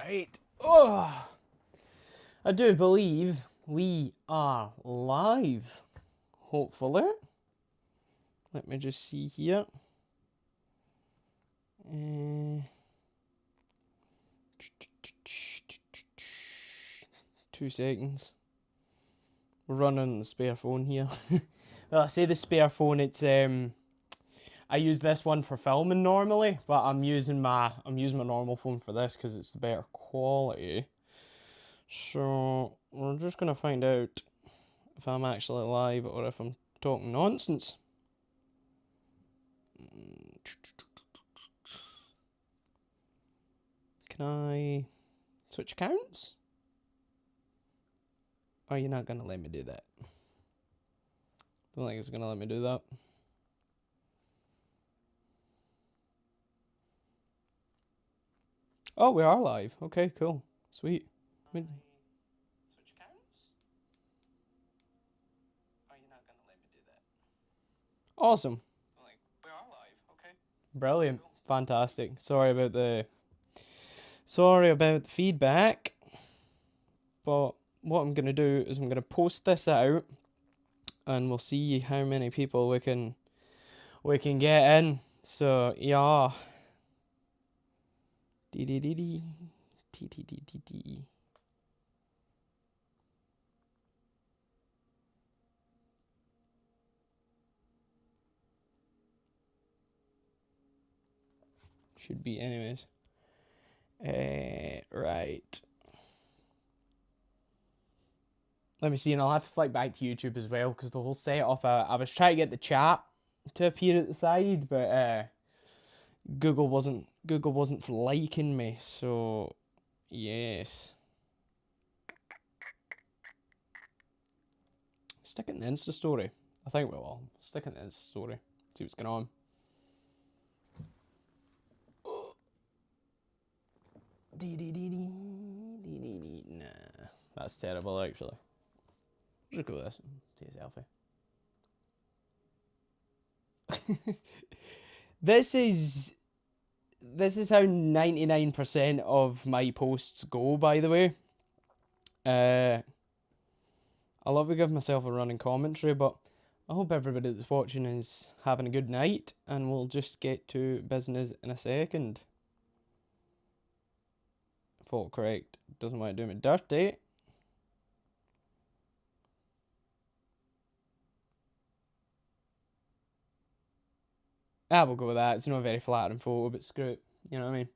Right. Oh, I do believe we are live. Hopefully. Let me just see here. 2 seconds. We're running on the spare phone here. Well, I say the spare phone. It's I use this one for filming normally, but I'm using my normal phone for this because it's the better quality. So we're just gonna find out if I'm actually live or if I'm talking nonsense. Can I switch accounts? Or are you not gonna let me do that? Don't think it's gonna let me do that. Oh, we are live. Okay, cool. Sweet. Switch accounts? Are you not gonna let me do that? Awesome. We are live. Okay. Brilliant. Cool. Fantastic. Sorry about the feedback. But what I'm gonna do is I'm gonna post this out and we'll see how many people we can get in. So yeah. Dee. Should be anyways. Right. Let me see, and I'll have to flick back to YouTube as well because the whole setup. I was trying to get the chat to appear at the side, but Google wasn't liking me. So yes. Stick it in the Insta story. I think we will. Stick it in the Insta story. See what's going on. Nah, that's terrible actually. Just go with this and take a selfie. This is how 99% of my posts go, by the way. I love to give myself a running commentary, but I hope everybody that's watching is having a good night, and we'll just get to business in a second. Fault correct. Doesn't want to do me dirty. We'll go with that. It's not a very flattering photo, but screw it. You know what I mean?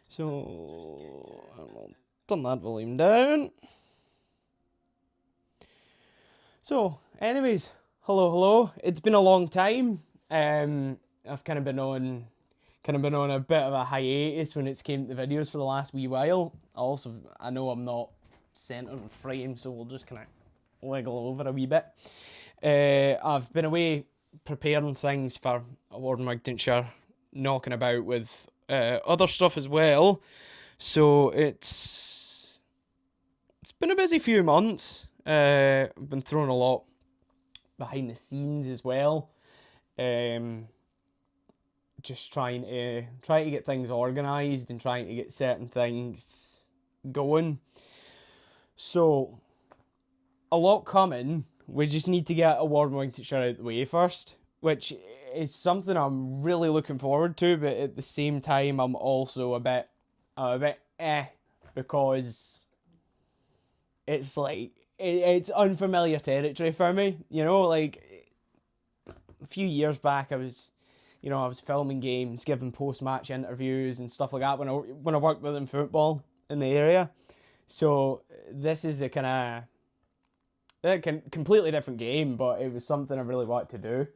So, I'll turn that volume down. So, anyways, hello. It's been a long time. I've kind of been on a bit of a hiatus when it's came to the videos for the last wee while. I know I'm not centered in frame, so we'll just kind of wiggle over a wee bit. I've been away preparing things for Award in Wigtownshire, knocking about with other stuff as well. So it's been a busy few months. I've been throwing a lot behind the scenes as well. Just trying to get things organised and trying to get certain things going. So a lot coming. We just need to get Award in Wigtownshire out of the way first, which is something I'm really looking forward to, but at the same time I'm also a bit because it's like it's unfamiliar territory for me, you know. Like a few years back I was filming games, giving post-match interviews and stuff like that when I worked within football in the area. So this is a completely different game, but it was something I really wanted to do.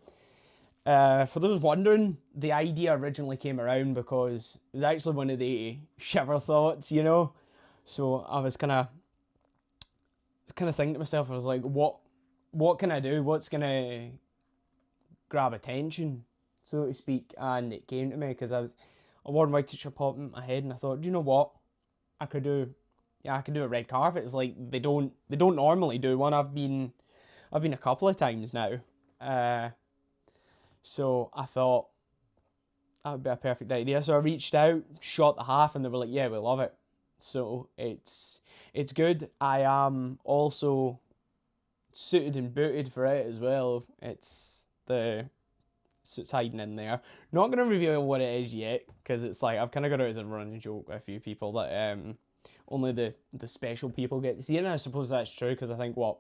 For those wondering, the idea originally came around because it was actually one of the shiver thoughts, you know. So I was kind of thinking to myself, I was like, what can I do? What's gonna grab attention, so to speak? And it came to me because Award in Wigtownshire popped in my head, and I thought, do you know what? I could do a red carpet. It's like they don't normally do one. I've been a couple of times now. So I thought that would be a perfect idea. So I reached out, shot the half, and they were like, yeah, we love it. So it's good. I am also suited and booted for it as well. It's the suit's hiding in there. Not gonna reveal what it is yet, because it's like I've kind of got it as a running joke with a few people that only the special people get to see it. And I suppose that's true, because I think what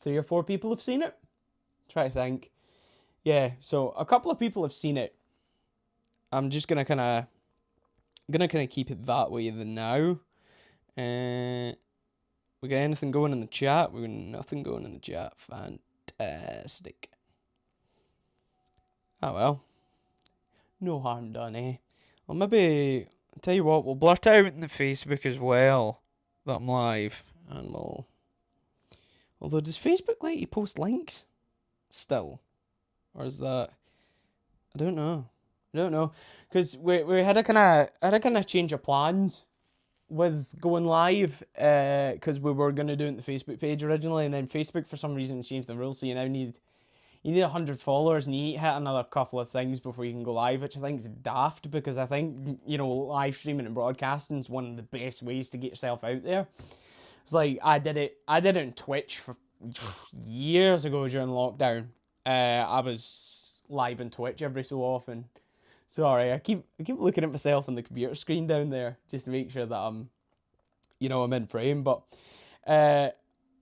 3 or 4 people have seen it. Try to think. Yeah, so a couple of people have seen it. I'm just gonna kind of keep it that way then now. We got anything going in the chat? We got nothing going in the chat. Fantastic. Oh well. No harm done, eh? Well, maybe I'll tell you what, we'll blurt out in the Facebook as well that I'm live, and we'll. Although, does Facebook let you post links still, or is that? I don't know. Because we had a kind of change of plans with going live, because we were gonna do it on the Facebook page originally, and then Facebook for some reason changed the rules, so you now need 100 followers, and you need to hit another couple of things before you can go live, which I think is daft, because I think, live streaming and broadcasting is one of the best ways to get yourself out there. It's like I did it on Twitch for years ago during lockdown. I was live on Twitch every so often. Sorry, I keep looking at myself on the computer screen down there just to make sure that I'm in frame. But I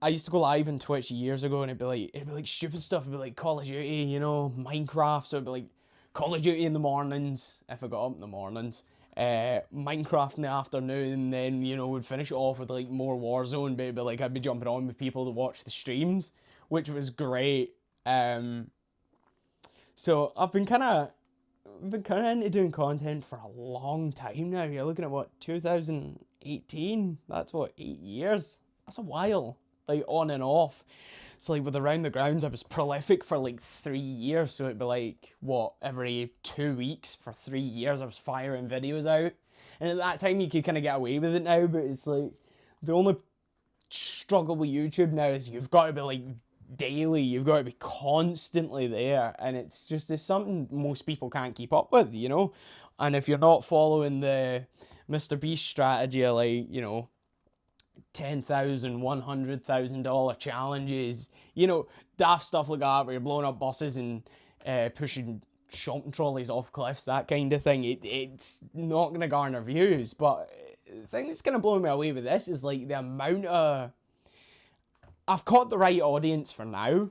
used to go live on Twitch years ago, and it'd be like stupid stuff. It'd be like Call of Duty, Minecraft. So it'd be like Call of Duty in the mornings if I got up in the mornings. Minecraft in the afternoon, then we'd finish it off with like more Warzone, but it'd be like I'd be jumping on with people to watch the streams, which was great. So I've been kind of into doing content for a long time now. You're looking at what, 2018? That's what, 8 years? That's a while, like on and off. So like with Around the Grounds, I was prolific for like 3 years. So it'd be like, what, every 2 weeks for 3 years I was firing videos out. And at that time you could kind of get away with it now, but it's like the only struggle with YouTube now is you've got to be like daily, you've got to be constantly there, and it's something most people can't keep up with, and if you're not following the Mr. Beast strategy of like, $10,000, $100,000 challenges, daft stuff like that, where you're blowing up buses and pushing shopping trolleys off cliffs, that kind of thing, it's not going to garner views. But the thing that's kind of blowing me away with this is like the amount of, I've caught the right audience for now.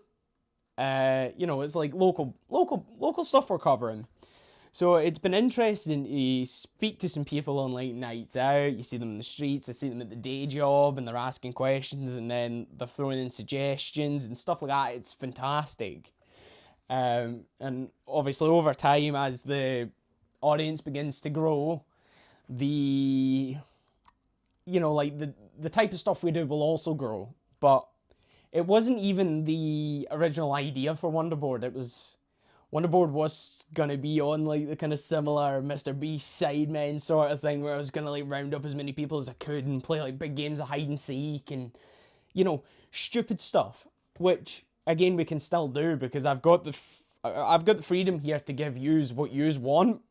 It's like local stuff we're covering. So it's been interesting to speak to some people on like nights out. You see them in the streets, I see them at the day job, and they're asking questions, and then they're throwing in suggestions and stuff like that. It's fantastic. And obviously over time, as the audience begins to grow, the type of stuff we do will also grow. But it wasn't even the original idea for Wonderboard. Wonderboard was gonna be on like the kind of similar Mr. Beast Sidemen sort of thing, where I was gonna like round up as many people as I could and play like big games of hide and seek and stupid stuff, which again we can still do, because I've got the freedom here to give yous what yous want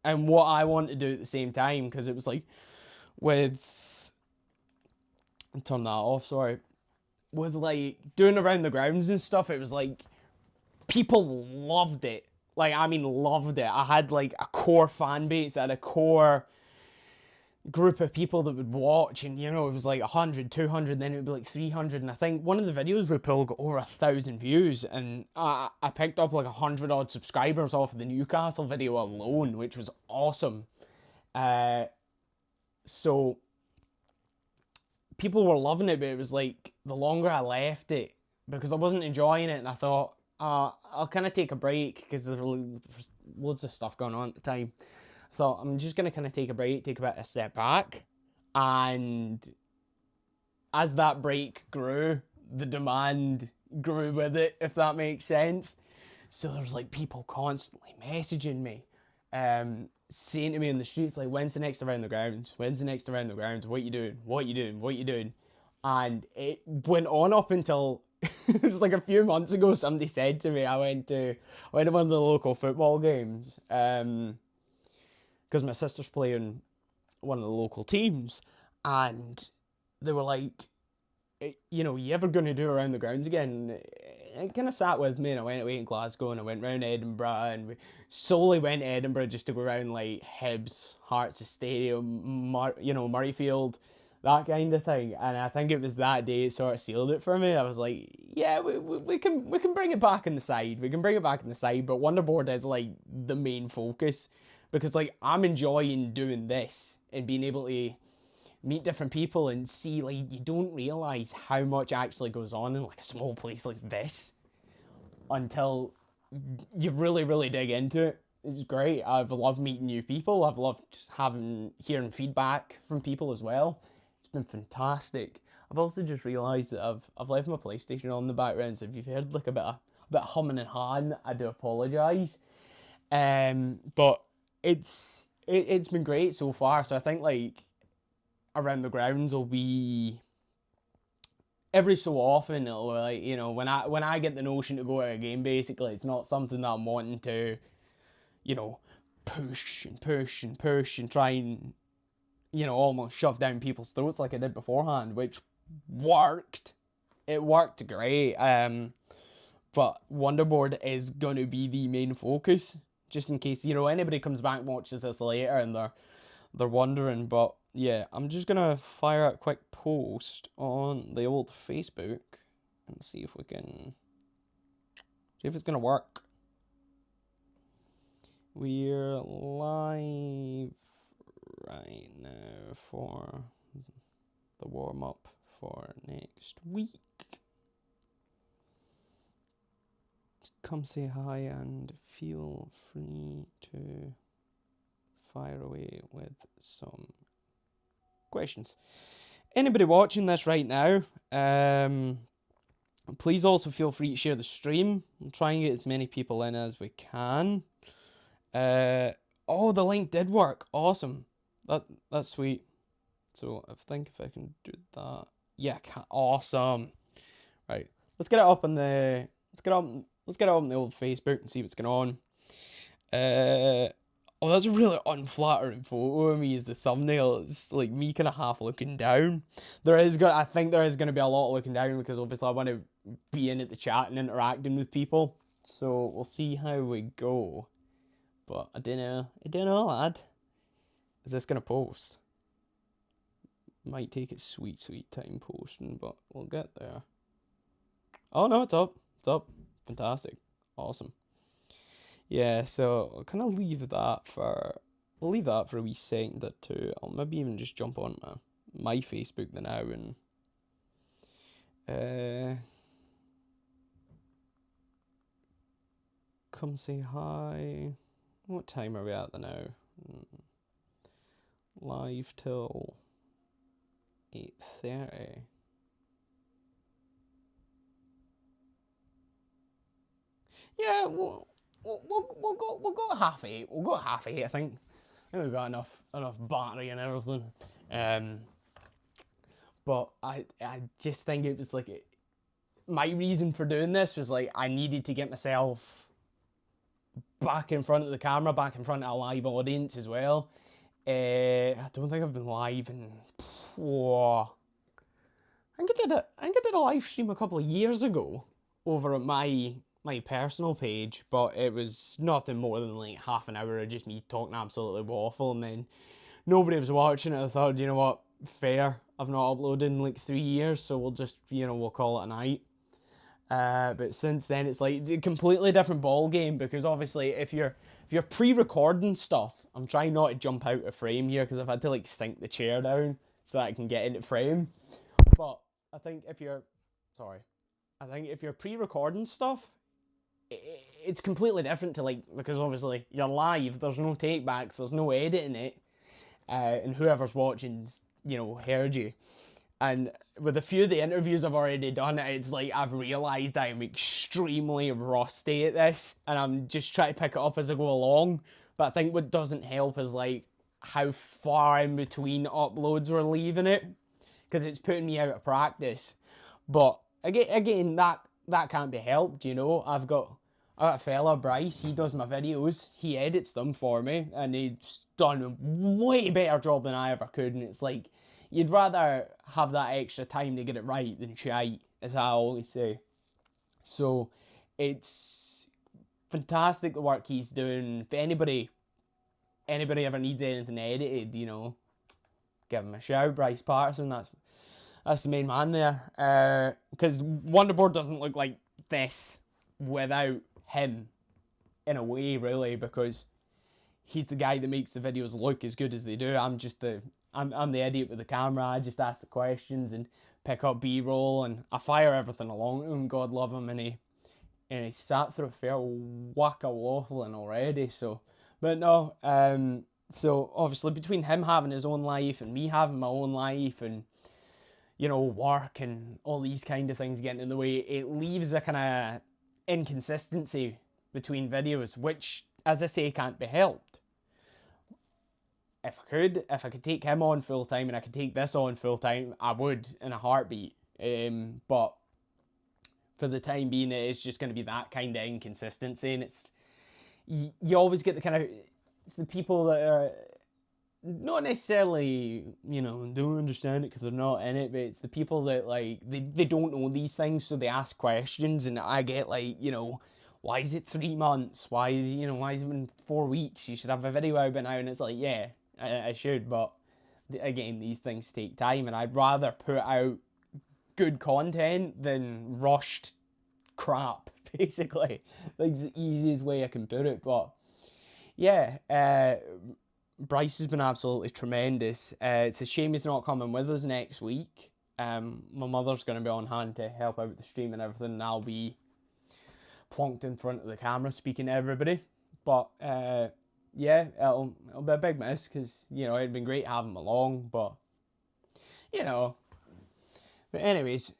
and what I want to do at the same time. Because it was like with, turn that off, sorry, with like doing Around the Grounds and stuff, it was like people loved it. Like, I mean, loved it. I had like a core fan base. I had a core group of people that would watch, and it was like 100, 200, then it would be like 300. And I think one of the videos we pulled got over 1,000 views, and I picked up like 100 odd subscribers off of the Newcastle video alone, which was awesome. So people were loving it, but it was like the longer I left it, because I wasn't enjoying it, and I thought, I'll kind of take a break, because there was loads of stuff going on at the time. I thought, I'm just going to kind of take a break, take a bit of a step back. And as that break grew, the demand grew with it, if that makes sense. So there's like people constantly messaging me, saying to me in the streets, like, when's the next Around the Grounds? When's the next Around the Grounds? What you doing? What you doing? What you doing? And it went on up until it was like a few months ago. Somebody said to me, I went to one of the local football games, because my sister's playing one of the local teams, and they were like, you know, you ever going to do around the grounds again? And it kind of sat with me, and I went away in Glasgow, and I went round Edinburgh, and we solely went to Edinburgh just to go around like Hibs, Hearts of Stadium, Murrayfield, that kind of thing. And I think it was that day it sort of sealed it for me. I was like, yeah, we can bring it back in the side. We can bring it back in the side, but Wonderboard is like the main focus, because like I'm enjoying doing this and being able to meet different people and see, like, you don't realise how much actually goes on in like a small place like this until you really dig into it. It's great. I've loved meeting new people. I've loved just hearing feedback from people as well. It's been fantastic. I've also just realised that I've left my PlayStation on in the background, so if you've heard like a bit of humming and hawing, I do apologise. But it's been great so far. So I think like around the grounds will be every so often. It'll, like, you know, when I get the notion to go to a game, basically it's not something that I'm wanting to, you know, push and try and, you know, almost shove down people's throats like I did beforehand, which worked. It worked great. But Wonderboard is going to be the main focus, just in case, you know, anybody comes back and watches this later and they're wondering. But yeah, I'm just going to fire out a quick post on the old Facebook and see if it's going to work. We're live right now for the warm-up for next week. Come say hi and feel free to fire away with some questions. Anybody watching this right now, please also feel free to share the stream. We'll try and get as many people in as we can. Oh, the link did work. Awesome. That's sweet. So I think if I can do that, yeah, awesome. Right, let's get it up on the old Facebook and see what's going on. Oh, that's a really unflattering photo of me as the thumbnail. It's like me kind of half looking down. I think there is going to be a lot of looking down, because obviously I want to be in at the chat and interacting with people. So we'll see how we go. But I don't know, lad. Is this going to post? Might take its sweet time posting, but we'll get there. Oh no, it's up. Fantastic. Awesome. Yeah, so I'll kind of leave that for a wee second or two. I'll maybe even just jump on my Facebook now and come say hi. What time are we at now? Live till 8:30. Yeah, we'll go at 8:30. We'll go at 8:30. I think we've got enough battery and everything. But I just think it was like my reason for doing this was like I needed to get myself back in front of the camera, back in front of a live audience as well. I don't think I've been live in. I think I did a live stream a couple of years ago over at my personal page, but it was nothing more than like half an hour of just me talking absolutely waffle, and then nobody was watching it. I thought, you know what, fair. I've not uploaded in like 3 years, so we'll just, we'll call it a night. But since then, it's like it's a completely different ball game, because obviously if you're pre-recording stuff, I'm trying not to jump out of frame here because I've had to like sink the chair down so that I can get into frame. But I think if you're pre-recording stuff, it's completely different to like, because obviously you're live, there's no takebacks, there's no editing it, and whoever's watching's, heard you. And with a few of the interviews I've already done, it's like I've realised I'm extremely rusty at this, and I'm just trying to pick it up as I go along. But I think what doesn't help is like how far in between uploads we're leaving it, because it's putting me out of practice. But again, that can't be helped, I've got I got a fella, Bryce, he does my videos, he edits them for me, and he's done a way better job than I ever could, and it's like, you'd rather have that extra time to get it right than shite, as I always say. So, it's fantastic the work he's doing. If anybody ever needs anything edited, you know, give him a shout. Bryce Patterson, that's the main man there. Because Wonderboard doesn't look like this without him, in a way, really, because he's the guy that makes the videos look as good as they do. I'm the idiot with the camera. I just ask the questions and pick up B-roll, and I fire everything along to him. God love him, and he sat through a fair whack of waffling already. So, but no, so obviously between him having his own life and me having my own life, and you know, work and all these kind of things getting in the way, it leaves a kind of inconsistency between videos, which, as I say, can't be helped. If I could take him on full time and I could take this on full time, I would in a heartbeat. But for the time being, it's just going to be that kind of inconsistency, and it's you always get the kind of, it's the people that are not necessarily, you know, don't understand it because they're not in it, but it's the people that, like, they don't know these things, so they ask questions, and I get, like, you know, why is it 3 months? Why is it been 4 weeks? You should have a video out by now, and it's like, yeah, I should, but again, these things take time, and I'd rather put out good content than rushed crap, basically. Like, it's the easiest way I can put it, but yeah, Bryce has been absolutely tremendous. It's a shame he's not coming with us next week. My mother's going to be on hand to help out with the stream and everything, and I'll be plonked in front of the camera speaking to everybody. But yeah, it'll be a big miss, because, you know, it'd been great having him along, but, you know. But anyways,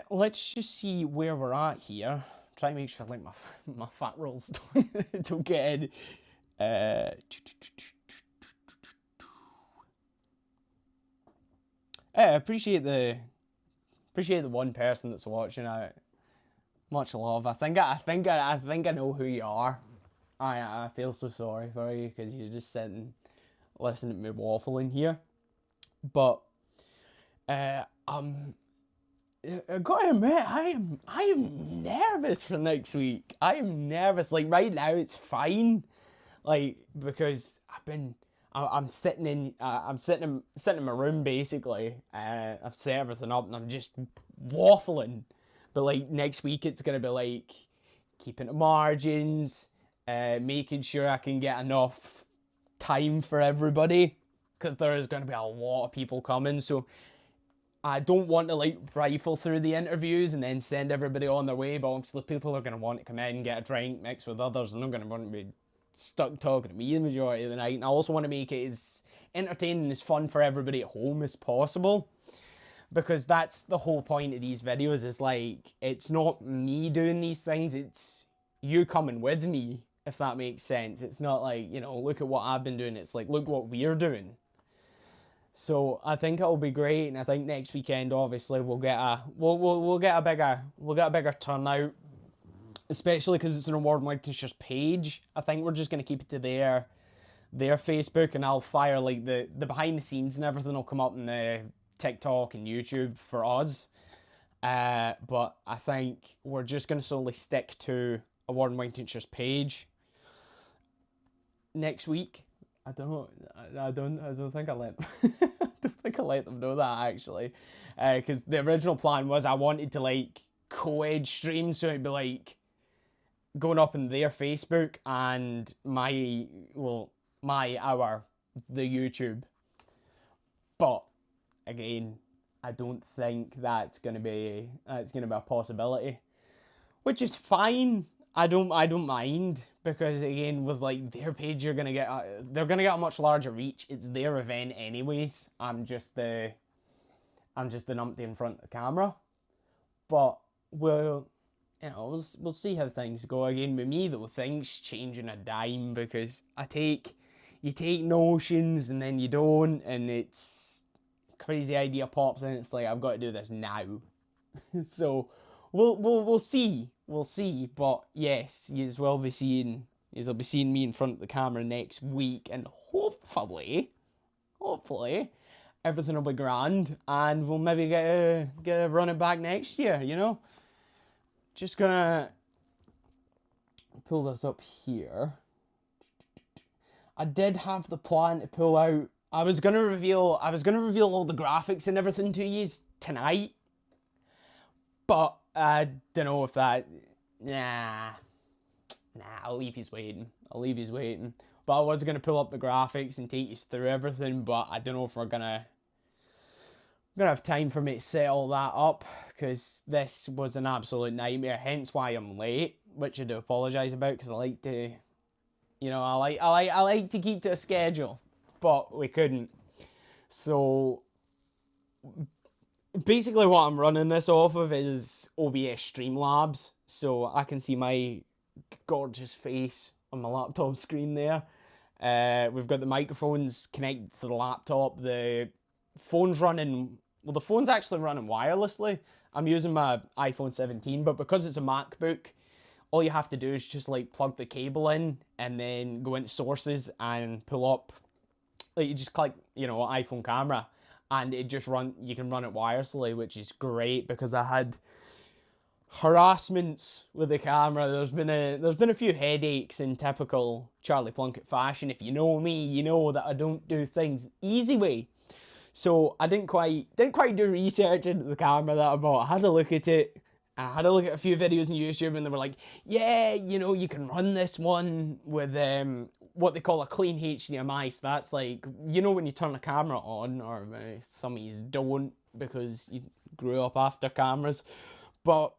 let's just see where we're at here. Try to make sure, like, my fat rolls don't get in. I appreciate the one person that's watching out. Much love. I think I know who you are. I feel so sorry for you, because you're just sitting listening to me waffling here. But I gotta admit, I am nervous for next week. I am nervous. Like, right now it's fine, like, because I'm sitting in my room, basically. I've set everything up and I'm just waffling. But like, next week it's gonna be like keeping the margins, making sure I can get enough time for everybody, because there is gonna be a lot of people coming. So I don't want to, like, rifle through the interviews and then send everybody on their way, but obviously people are going to want to come in, get a drink, mix with others, and they're going to want to be stuck talking to me the majority of the night. And I also want to make it as entertaining and as fun for everybody at home as possible, because that's the whole point of these videos, is like, it's not me doing these things, it's you coming with me, if that makes sense. It's not like, you know, look at what I've been doing, it's like, look what we're doing. So I think it'll be great, and I think next weekend, obviously, we'll get a bigger turnout, especially because it's an Award Wigtownshire's page. I think we're just gonna keep it to their Facebook, and I'll fire, like, the behind the scenes and everything will come up in the TikTok and YouTube for us. But I think we're just gonna solely stick to Award Wigtownshire's page next week. I don't think I let I don't think I let them know that, actually, because the original plan was I wanted to, like, co-ed stream, so it'd be like going up in their Facebook and the YouTube. But again, I don't think that's gonna be a possibility, which is fine. I don't mind, because again, with, like, their page, they're gonna get a much larger reach. It's their event anyways. I'm just the numpty in front of the camera. But we'll see how things go. Again, with me though, things change in a dime, because you take notions and then you don't, and it's crazy idea pops in. It's like, I've got to do this now. So we'll see. We'll see. But yes, you will be seeing me in front of the camera next week, and hopefully, everything will be grand, and we'll maybe get a run it back next year. You know, just gonna pull this up here. I did have the plan to pull out. I was gonna reveal all the graphics and everything to you tonight, but I don't know if that. Nah, I'll leave you waiting. But I was gonna pull up the graphics and take you through everything, but I don't know if we're gonna have time for me to set all that up, because this was an absolute nightmare. Hence why I'm late, which I do apologise about, because I like to, I like to keep to a schedule, but we couldn't. So basically, what I'm running this off of is OBS Streamlabs, so I can see my gorgeous face on my laptop screen there. We've got the microphones connected to the laptop. The phone's actually running wirelessly. I'm using my iPhone 17, but because it's a MacBook, all you have to do is just like plug the cable in and then go into sources and pull up. Like, you just click, iPhone camera, and you can run it wirelessly, which is great, because I had harassments with the camera. There's been a few headaches in typical Charlie Plunkett fashion. If you know me, you know that I don't do things easy way. So I didn't quite do research into the camera that I bought. I had to look at it. I had to look at a few videos on YouTube, and they were like, yeah, you can run this one with what they call a clean HDMI. So that's like, when you turn a camera on, or some of you don't because you grew up after cameras, but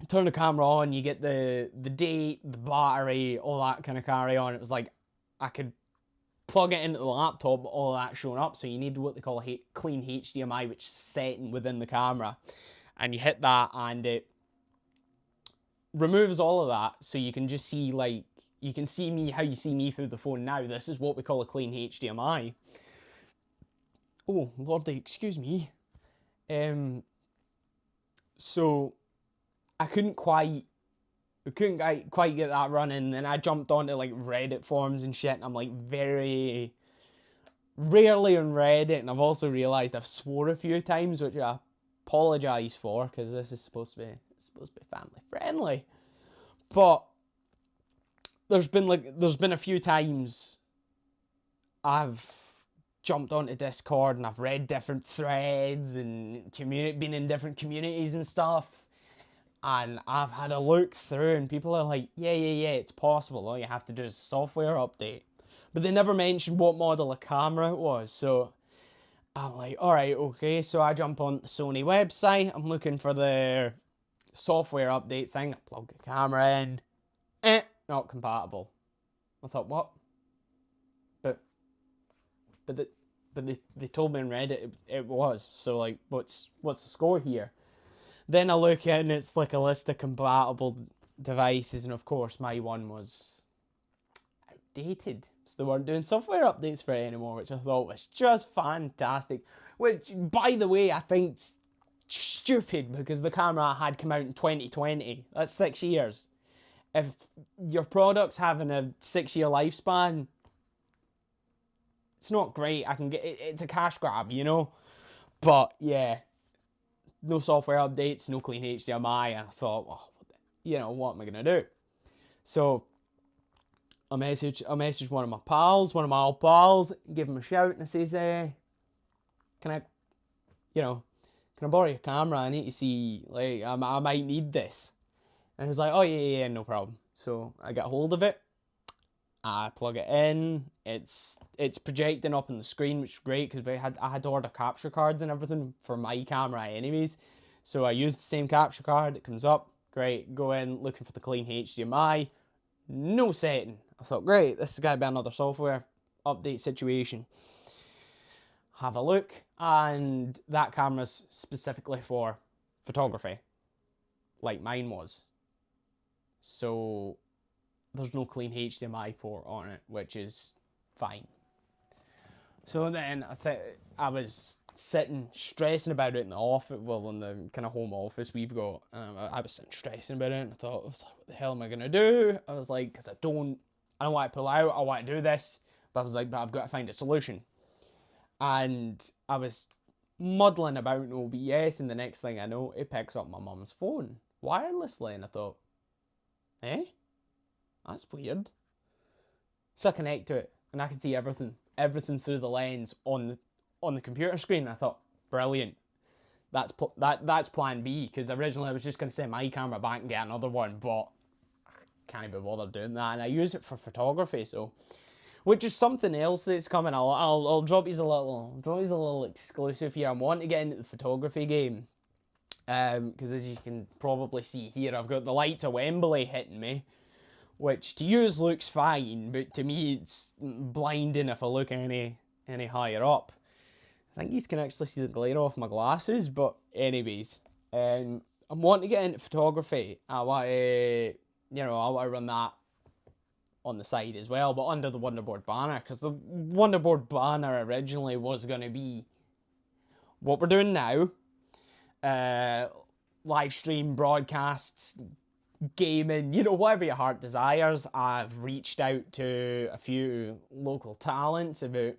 turn the camera on, you get the date, the battery, all that kind of carry on. It was like, I could plug it into the laptop, all that showing up. So you need what they call a clean HDMI, which is setting within the camera. And you hit that, and it removes all of that. So you can just see, you can see me how you see me through the phone now. This is what we call a clean HDMI. Oh, lordy, excuse me. So I couldn't quite get that running, and I jumped onto like Reddit forums and shit, and I'm like very rarely on Reddit, and I've also realised I've swore a few times, which I apologise for, because this is supposed to be family friendly. But there's been a few times I've jumped onto Discord and I've read different threads and been in different communities and stuff. And I've had a look through, and people are like, yeah, it's possible. All you have to do is a software update. But they never mentioned what model of camera it was. So I'm like, all right, okay. So I jump on the Sony website. I'm looking for the software update thing. I plug the camera in. Not compatible. I thought, what? But they told me in Reddit it was. So like, what's the score here? Then I look at it, and it's like a list of compatible devices, and of course my one was outdated. So they weren't doing software updates for it anymore, which I thought was just fantastic. Which, by the way, I think's stupid, because the camera I had come out in 2020. That's 6 years. If your product's having a 6-year lifespan, it's not great. It's a cash grab, But yeah, no software updates, no clean HDMI, and I thought, well, what am I gonna do? So I messaged one of my old pals, give him a shout, and I says, can I borrow your camera? I need to see, like, I might need this. And he was like, oh yeah, no problem. So I got hold of it. I plug it in. It's projecting up on the screen, which is great, because I had to order capture cards and everything for my camera anyways. So I used the same capture card. It comes up. Great. Go in, looking for the clean HDMI. No setting. I thought, great, this has got to be another software update situation. Have a look, and that camera's specifically for photography, like mine was. So there's no clean HDMI port on it, which is fine. So then I was sitting stressing about it in the office, well, in the kind of home office we've got. I was sitting stressing about it, and I was like, what the hell am I gonna do? I was like, because I don't want to pull out, I want to do this, but I was like, but I've got to find a solution. And I was muddling about in OBS, and the next thing I know, it picks up my mum's phone wirelessly, and I thought, that's weird. So I connect to it, and I can see everything through the lens on the computer screen. I thought, brilliant. That's plan B, because originally I was just going to send my camera back and get another one, but I can't be bothered doing that. And I use it for photography, so, which is something else that's coming. I'll drop you a little exclusive here. I want to get into the photography game, because as you can probably see here, I've got the lights of Wembley hitting me, which to you looks fine, but to me it's blinding if I look any higher up. I think you can actually see the glare off my glasses, but anyways, I'm wanting to get into photography. I want to run that on the side as well, but under the Wonderboard banner, because the Wonderboard banner originally was going to be what we're doing now, live stream, broadcasts, gaming, whatever your heart desires. I've reached out to a few local talents about,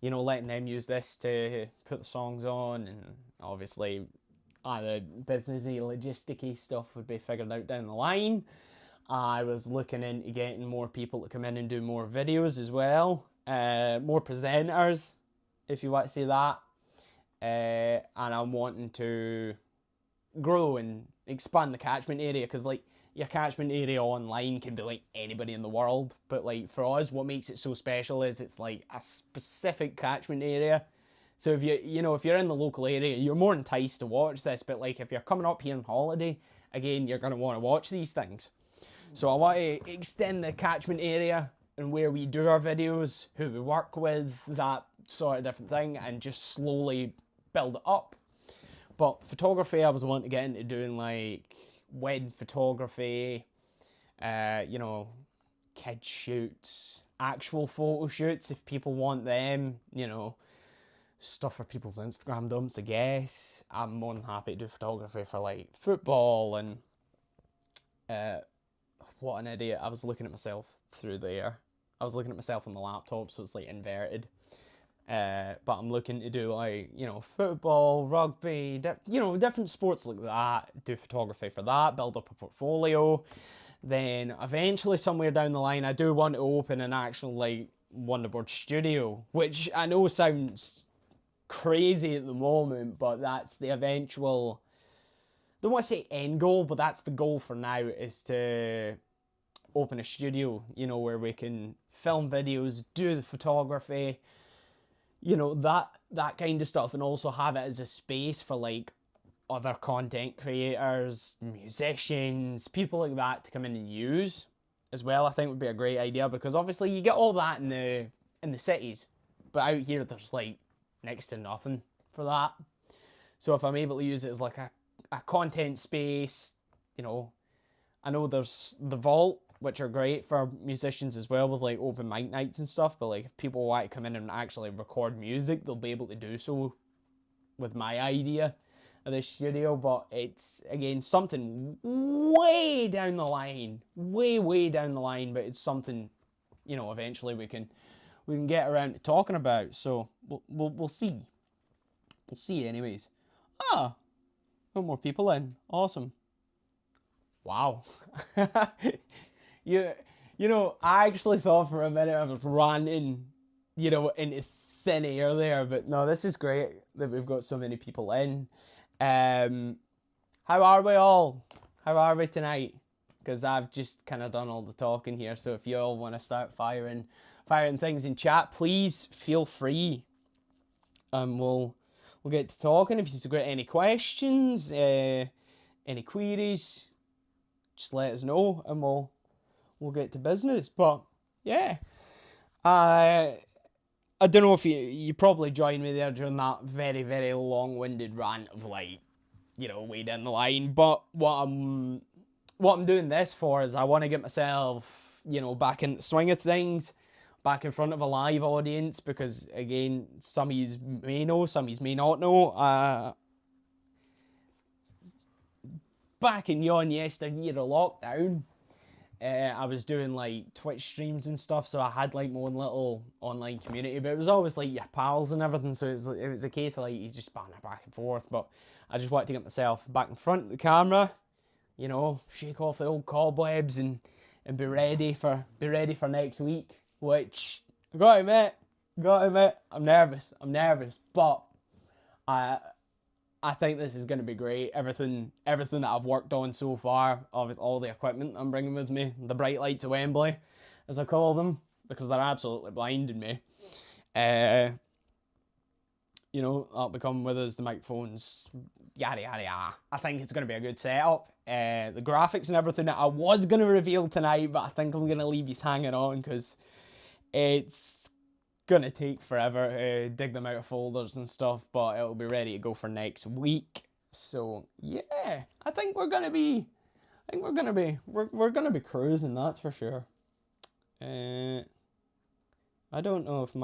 letting them use this to put the songs on, and obviously the businessy, logisticy stuff would be figured out down the line. I was looking into getting more people to come in and do more videos as well, more presenters, if you want to say that, and I'm wanting to grow and expand the catchment area, because like your catchment area online can be like anybody in the world, but like for us, what makes it so special is it's like a specific catchment area. So if if you're in the local area, you're more enticed to watch this, but like if you're coming up here on holiday, again, you're going to want to watch these things. So I want to extend the catchment area and where we do our videos, who we work with, that sort of different thing, and just slowly build it up. But photography, I was wanting to get into doing like wedding photography, kid shoots, actual photo shoots if people want them, stuff for people's Instagram dumps, I guess. I'm more than happy to do photography for like football and what an idiot. I was looking at myself through there. I was looking at myself on the laptop, so it's like inverted. But I'm looking to do like, football, rugby, different sports like that, do photography for that, build up a portfolio. Then eventually somewhere down the line, I do want to open an actual like Wonderboard studio, which I know sounds crazy at the moment, but that's the eventual, I don't want to say end goal, but that's the goal for now, is to open a studio, where we can film videos, do the photography, that kind of stuff, and also have it as a space for like other content creators, musicians, people like that to come in and use as well. I think would be a great idea, because obviously you get all that in the cities, but out here there's like next to nothing for that. So if I'm able to use it as like a content space, I know there's the Vault, which are great for musicians as well, with like open mic nights and stuff, but like if people want to come in and actually record music, they'll be able to do so with my idea of the studio. But it's, again, something way down the line, way down the line, but it's something, eventually we can get around to talking about. So we'll see. We'll see anyways. No more people in. Awesome. Wow. I actually thought for a minute I was ranting, into thin air there, but no, this is great that we've got so many people in. How are we all? How are we tonight? Because I've just kind of done all the talking here, so if you all want to start firing things in chat, please feel free. We'll get to talking. If you've got any questions, any queries, just let us know, and we'll get to business. But yeah, I don't know if you probably joined me there during that very, very long-winded rant of like, way down the line. But what I'm doing this for is I want to get myself, back in the swing of things, back in front of a live audience, because again, some of you may know, some of you may not know. Back in yon yesteryear of lockdown, I was doing like Twitch streams and stuff, so I had like my own little online community, but it was always like your pals and everything, so it was a case of like you just banter back and forth. But I just wanted to get myself back in front of the camera, you know, shake off the old cobwebs and be ready for next week. Which I gotta admit, I'm nervous, but I think this is going to be great. Everything that I've worked on so far, of all the equipment I'm bringing with me, the bright lights of Wembley, as I call them, because they're absolutely blinding me. You know, that'll be coming with us, the microphones, yada yada yada. I think it's going to be a good setup. The graphics and everything that I was going to reveal tonight, but I think I'm going to leave you hanging on, because it's gonna take forever to dig them out of folders and stuff, but it'll be ready to go for next week. So yeah, I think we're gonna be cruising, that's for sure. I don't know if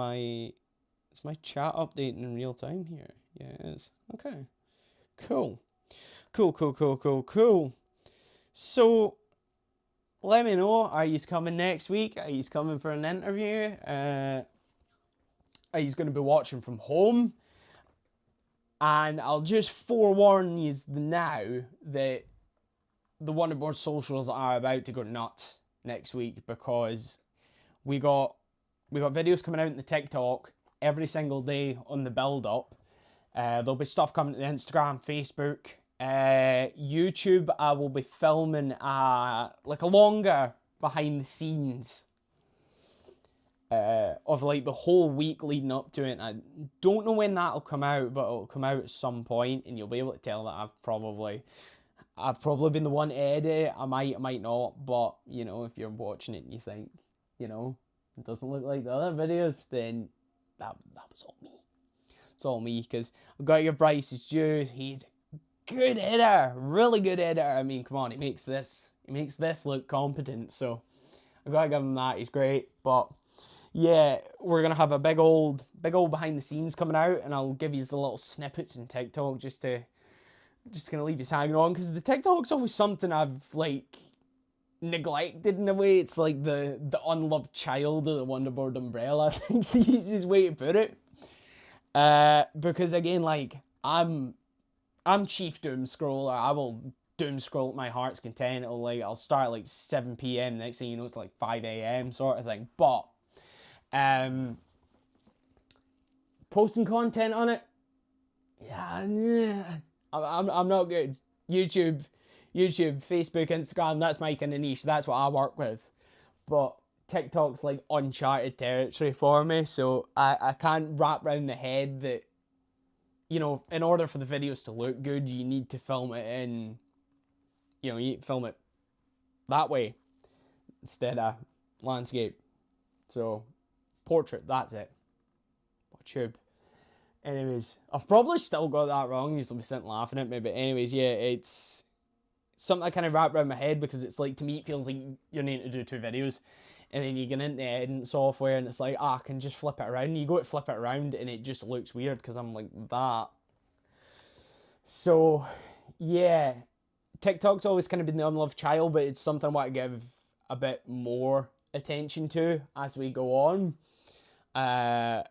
is my chat updating in real time here. Yeah, it is. Okay, cool. So let me know, are you coming next week? Are you coming for an interview? Are you going to be watching from home? And I'll just forewarn you now that the Wonderboard socials are about to go nuts next week, because we got videos coming out in the TikTok every single day on the build up. There'll be stuff coming to the Instagram, Facebook, YouTube. I will be filming like a longer behind the scenes of like the whole week leading up to it. I don't know when that'll come out, but it'll come out at some point, and you'll be able to tell that I've probably been the one to edit it. I might not, but you know, if you're watching it and you think, you know, it doesn't look like the other videos, then that was all me. It's all me, because I've got to give Bryce his due. He's a good editor, really good editor. I mean, come on, he makes this look competent, so I've got to give him that. He's great. But yeah, we're gonna have a big old behind the scenes coming out, and I'll give you the little snippets in TikTok just gonna leave you hanging on, because the TikTok's always something I've like neglected in a way. It's like the unloved child of the Wonderboard umbrella, I think's the easiest way to put it. Because again, like I'm chief doom scroller. I will doom scroll at my heart's content. I'll start at like 7 p.m. Next thing you know, it's like 5 a.m. sort of thing. But posting content on it, yeah, I'm not good. YouTube, Facebook, Instagram, that's my kind of niche. That's what I work with. But TikTok's like uncharted territory for me, so I can't wrap around the head that, you know, in order for the videos to look good, you need to film it in, you know, you need to film it that way instead of landscape. So portrait, that's it. Tube. Anyways, I've probably still got that wrong. You'll be sitting laughing at me, but anyways, yeah, it's something I kind of wrap around my head, because it's like, to me, it feels like you're needing to do 2 videos, and then you get into the editing software, and it's like, I can just flip it around. You go to flip it around, and it just looks weird, because I'm like that. So, yeah, TikTok's always kind of been the unloved child, but it's something I want to give a bit more attention to as we go on. And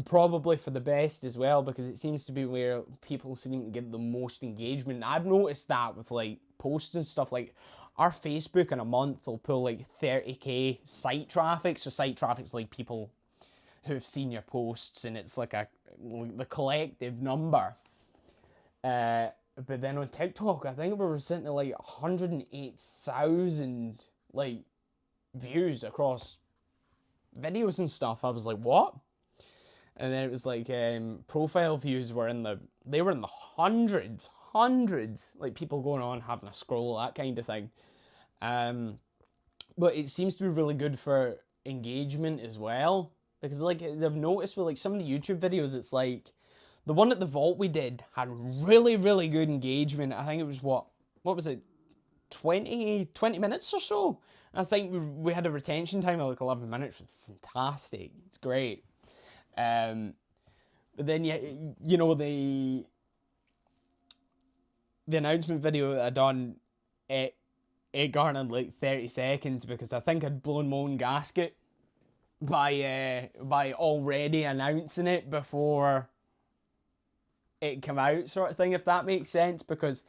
probably for the best as well, because it seems to be where people seem to get the most engagement. I've noticed that with like posts and stuff. Like our Facebook in a month will pull like 30k site traffic. So site traffic's like people who've seen your posts, and it's like the collective number. But then on TikTok, I think we were sitting at like 108,000 like views across videos and stuff. I was like, what? And then it was like profile views were in the hundreds, like people going on having a scroll, that kind of thing. But it seems to be really good for engagement as well, because like, as I've noticed with like some of the YouTube videos, it's like the one at the vault we did had really good engagement. I think it was what was it, 20 minutes or so, I think we had a retention time of like 11 minutes. It was fantastic. It's great. But then you know the announcement video that I done, it garnered like 30 seconds because I think I'd blown my own gasket by already announcing it before it came out, sort of thing, if that makes sense. Because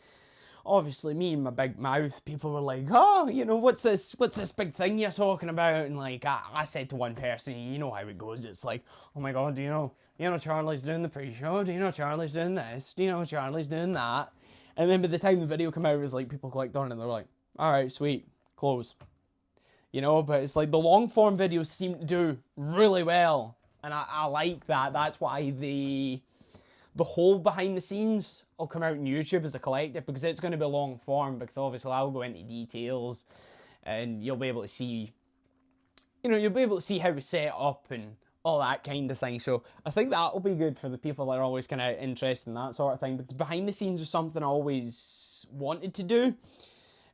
obviously me and my big mouth, people were like, oh, you know, what's this big thing you're talking about? And like I said to one person, you know how it goes, it's like, oh my god, do you know Charlie's doing the pre-show, do you know Charlie's doing this, do you know Charlie's doing that? And then by the time the video came out, it was like people clicked on it and they're like, alright, sweet, close. You know, but it's like the long form videos seem to do really well. And I like that. That's why the whole behind the scenes will come out on YouTube as a collective, because it's going to be long form, because obviously I'll go into details and you'll be able to see, you know, you'll be able to see how we set up and all that kind of thing. So I think that'll be good for the people that are always kind of interested in that sort of thing, because behind the scenes was something I always wanted to do.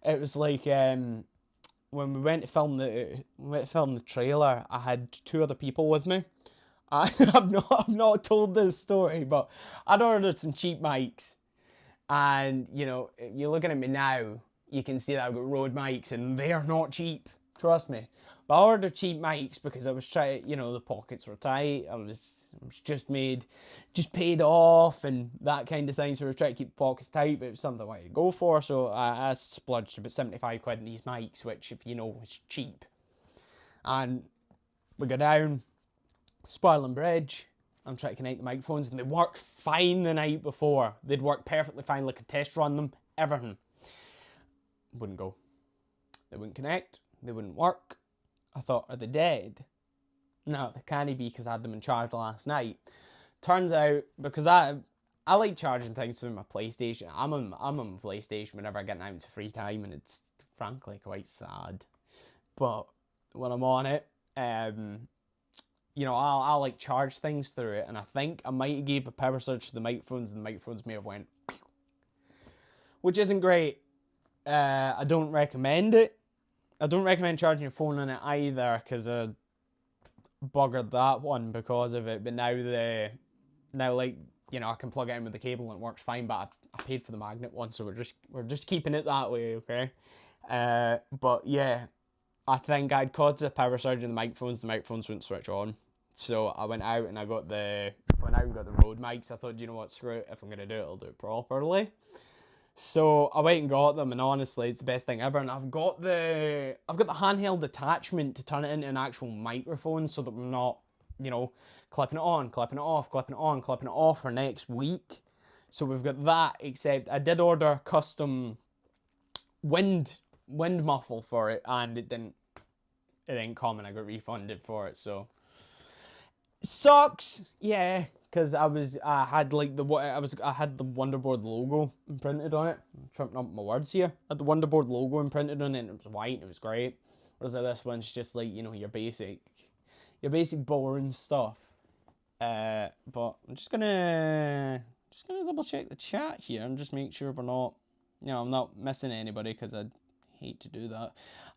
It was like when we went to film the trailer, I had 2 other people with me. I've not told this story, but I'd ordered some cheap mics, and you know, you're looking at me now, you can see that I've got Rode mics, and they are not cheap, trust me. But I ordered cheap mics because I was trying, you know, the pockets were tight. I was just paid off and that kind of thing. So I was trying to keep the pockets tight, but it was something I wanted to go for. So I splurged about 75 quid in these mics, which, if you know, is cheap. And we go down, Sparling Bridge. I'm trying to connect the microphones, and they worked fine the night before. They'd worked perfectly fine, like a test run them, everything. Wouldn't go. They wouldn't connect. They wouldn't work. I thought, are they dead? No, they can't be, because I had them in charge last night. Turns out, because I like charging things through my PlayStation. I'm on PlayStation whenever I get out into free time, and it's frankly quite sad. But when I'm on it, you know, I'll like charge things through it, and I think I might have gave a power surge to the microphones, and the microphones may have went, which isn't great. I don't recommend it. I don't recommend charging your phone on it either, because I buggered that one because of it. But now like, you know, I can plug it in with the cable and it works fine. But I paid for the magnet one, so we're just keeping it that way, okay? But yeah, I think I'd caused a power surge in the microphones wouldn't switch on. So I went out and got the Rode mics. I thought, you know what, screw it. If I'm gonna do it, I'll do it properly. So I went and got them, and honestly, it's the best thing ever. And I've got the handheld attachment to turn it into an actual microphone, so that we're not, you know, clipping it on, clipping it off, clipping it on, clipping it off for next week. So we've got that, except I did order custom wind muffle for it, and it didn't come, and I got refunded for it. So it sucks, yeah. Because I had the Wonderboard logo imprinted on it. I'm tripping up my words here. I had the Wonderboard logo imprinted on it, and it was white, and it was great. Whereas this one's just like, you know, your basic boring stuff. But I'm just gonna double check the chat here and just make sure we're not, you know, I'm not missing anybody, because I'd hate to do that.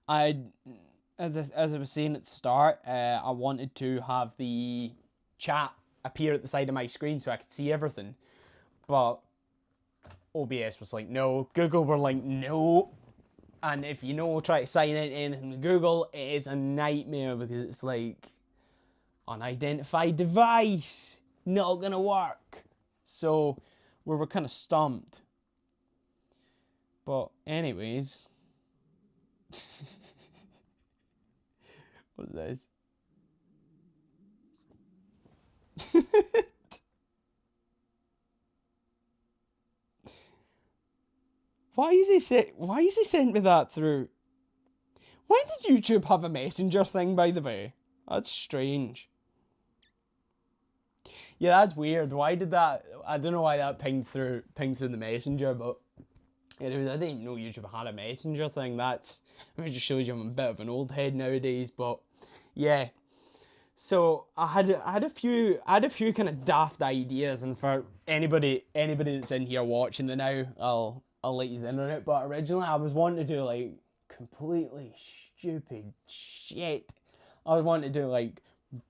As I was saying at the start, I wanted to have the chat appear at the side of my screen so I could see everything, but OBS was like, no. Google were like, no. And if you know, try to sign in anything with Google, it is a nightmare, because it's like, unidentified device, not gonna work. So we were kind of stumped. But anyways, what's this? Why is he sent me that through? When did YouTube have a messenger thing, by the way? That's strange. Yeah, that's weird. Why did that? I don't know why that pinged through the messenger, but anyways, I didn't even know YouTube had a messenger thing. It just shows you I'm a bit of an old head nowadays. But yeah. So I had a few kind of daft ideas, and for anybody that's in here watching it now, I'll let you in on it. But originally I was wanting to do like completely stupid shit. I wanted to do like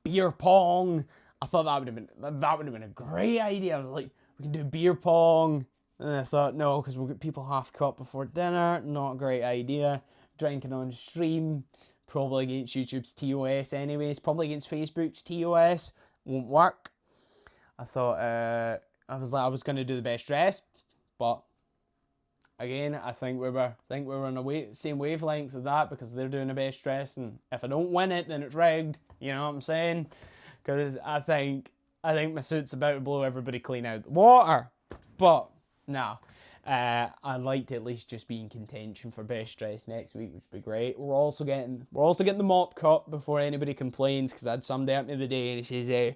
beer pong. I thought that would have been a great idea. I was like, we can do beer pong. And I thought, no, because we'll get people half cut before dinner. Not a great idea. Drinking on stream, probably against YouTube's TOS anyways. Probably against Facebook's TOS. Won't work. I thought, I was going to do the best dress, but again, I think we were on the same wavelength with that, because they're doing the best dress, and if I don't win it, then it's rigged. You know what I'm saying? Because I think my suit's about to blow everybody clean out the water. But no, I'd like to at least just be in contention for best dress next week, which would be great. We're also getting the mop cut before anybody complains, because I had somebody at me the day and he says,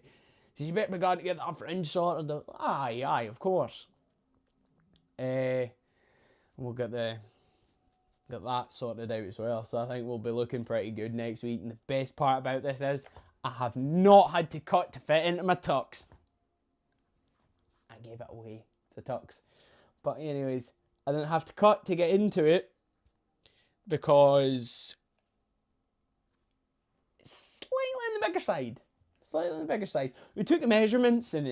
you better be glad to get that fringe sorted. Aye, of course. We'll get that sorted out as well. So I think we'll be looking pretty good next week. And the best part about this is I have not had to cut to fit into my tux. I gave it away. It's a tux. But anyways, I didn't have to cut to get into it because it's slightly on the bigger side. We took the measurements and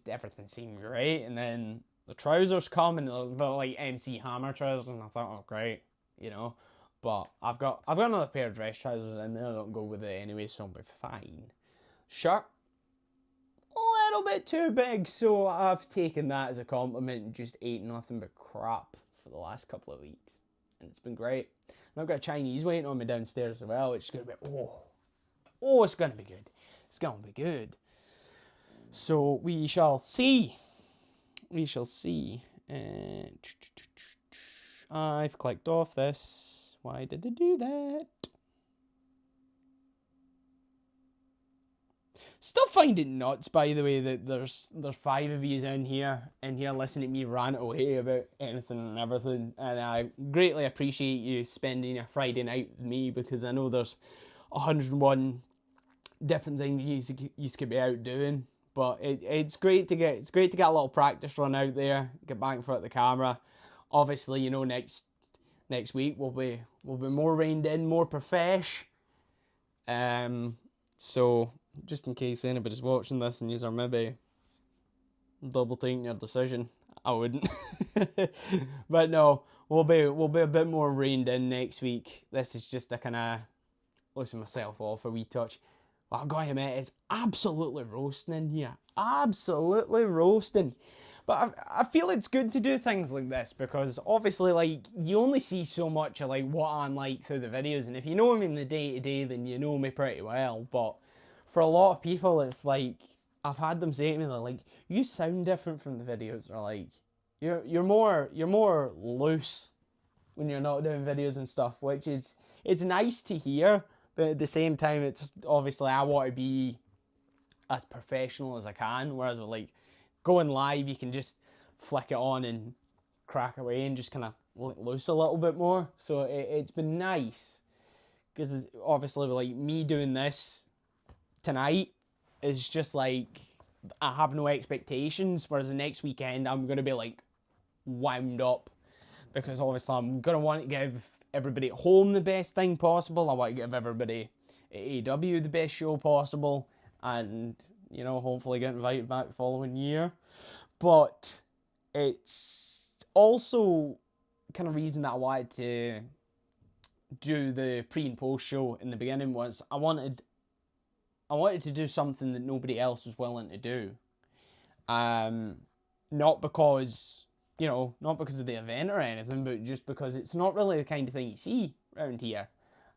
everything seemed great. And then the trousers come and they're like MC Hammer trousers, and I thought, oh great, you know. But I've got another pair of dress trousers and they'll go with it anyway, so I'll be fine. Shirt, a little bit too big, so I've taken that as a compliment and just ate nothing but crap for the last couple of weeks, and it's been great. And I've got a Chinese waiting on me downstairs as well, which is gonna be it's gonna be good. It's gonna be good. So we shall see. I've clicked off this. Why did I do that? Still find it nuts, by the way, that there's 5 of you in here listening to me rant away about anything and everything, and I greatly appreciate you spending a Friday night with me, because I know there's 101 different things you could be out doing. But it's great to get a little practice run out there, get back in front of the camera. Obviously, you know, next week we'll be more reined in, more profesh. So just in case anybody's watching this and you're maybe double taking your decision, I wouldn't. But no, we'll be a bit more reined in next week. This is just a kind of loosen myself off a wee touch. Well, I've got to admit, it's absolutely roasting in here. Absolutely roasting. But I feel it's good to do things like this, because obviously, like, you only see so much of, like, what I'm like through the videos. And if you know me in the day-to-day, then you know me pretty well. But for a lot of people, it's like, I've had them say to me, they're like, you sound different from the videos. Or like, you're more loose when you're not doing videos and stuff, which is, it's nice to hear. But at the same time, it's obviously I want to be as professional as I can. Whereas with like going live, you can just flick it on and crack away and just kind of let loose a little bit more. So it's been nice, because obviously with like me doing this tonight is just like I have no expectations. Whereas the next weekend I'm gonna be like wound up, because obviously I'm gonna want to give everybody at home the best thing possible. I want to give everybody at AEW the best show possible, and you know, hopefully get invited back the following year. But it's also kind of reason that I wanted to do the pre and post show in the beginning was I wanted to do something that nobody else was willing to do. Not because of the event or anything, but just because it's not really the kind of thing you see around here.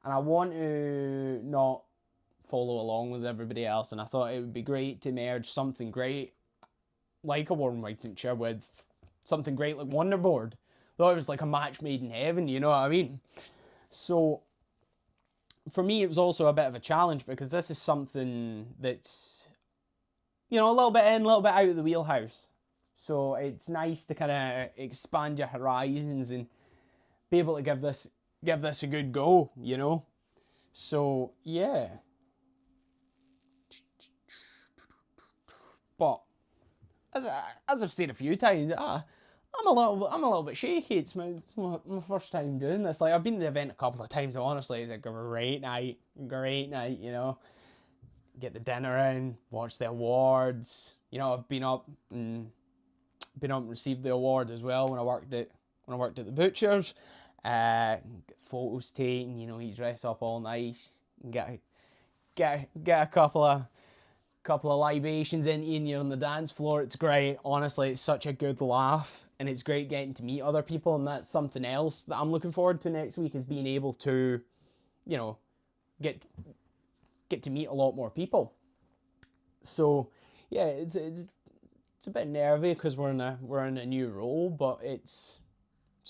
And I want to not follow along with everybody else, and I thought it would be great to merge something great like a Wigtownshire with something great like Wonderboard. Thought it was like a match made in heaven, you know what I mean? So for me, it was also a bit of a challenge, because this is something that's, you know, a little bit in, a little bit out of the wheelhouse. So it's nice to kind of expand your horizons and be able to give this a good go, you know? So, yeah. But, as I've said a few times, I'm a little bit shaky. It's my first time doing this. Like, I've been to the event a couple of times. Honestly, it's a great night. Great night. You know, get the dinner in, watch the awards. You know, I've been up and received the award as well when I worked at the butchers. Photos taken. You know, you dress up all nice. Get a couple of libations in you and you're on the dance floor. It's great. Honestly, it's such a good laugh, and it's great getting to meet other people, and that's something else that I'm looking forward to next week, is being able to, you know, get to meet a lot more people. So yeah, it's a bit nervy because we're in a new role, but it's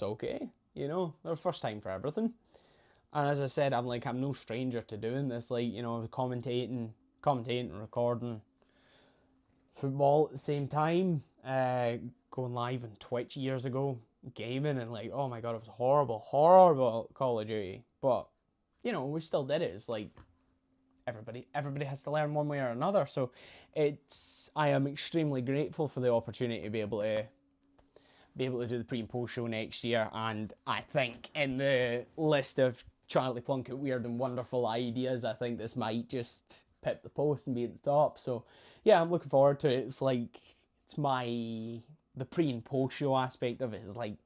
okay. You know, the first time for everything. And as I said, I'm no stranger to doing this. Like, you know, commentating and recording football at the same time. Going live on Twitch years ago, gaming, and like, oh my god, it was horrible Call of Duty. But you know, we still did it. It's like everybody has to learn one way or another. So I am extremely grateful for the opportunity to be able to do the pre and post show next year. And I think in the list of Charlie Plunkett weird and wonderful ideas, I think this might just pip the post and be at the top. So yeah, I'm looking forward to it. It's like, the pre and post show aspect of it is like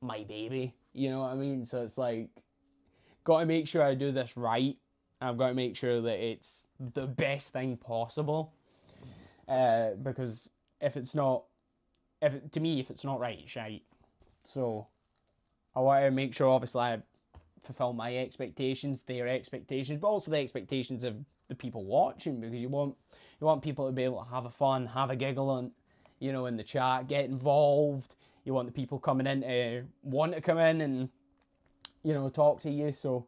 my baby, you know what I mean? So it's like, got to make sure I do this right. I've got to make sure that it's the best thing possible, because if it's not right, it's shite. So I want to make sure, obviously, I fulfill my expectations, their expectations, but also the expectations of the people watching, because you want people to be able to have a fun, have a giggle, and you know, in the chat, get involved. You want the people coming in to want to come in and, you know, talk to you. So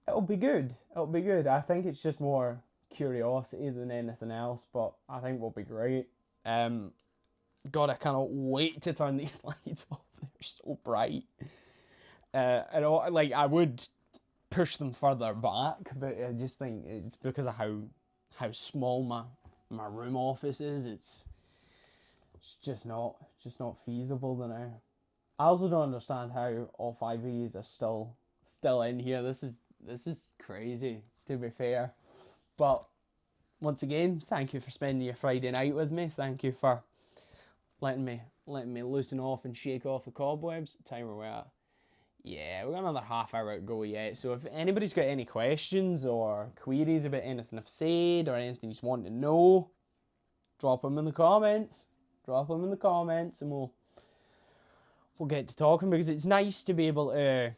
it'll be good. I think it's just more curiosity than anything else, but I think we'll be great. God, I cannot wait to turn these lights off. They're so bright. I would push them further back, but I just think it's because of how small my room office is. It's just not feasible now. I also don't understand how all 5 of these are still in here. This is crazy, to be fair. But once again, thank you for spending your Friday night with me. Thank you for letting me loosen off and shake off the cobwebs. Time we're at. Yeah, we've got another half hour to go yet. So if anybody's got any questions or queries about anything I've said or anything you just want to know, drop them in the comments. And we'll get to talking, because it's nice to be able to,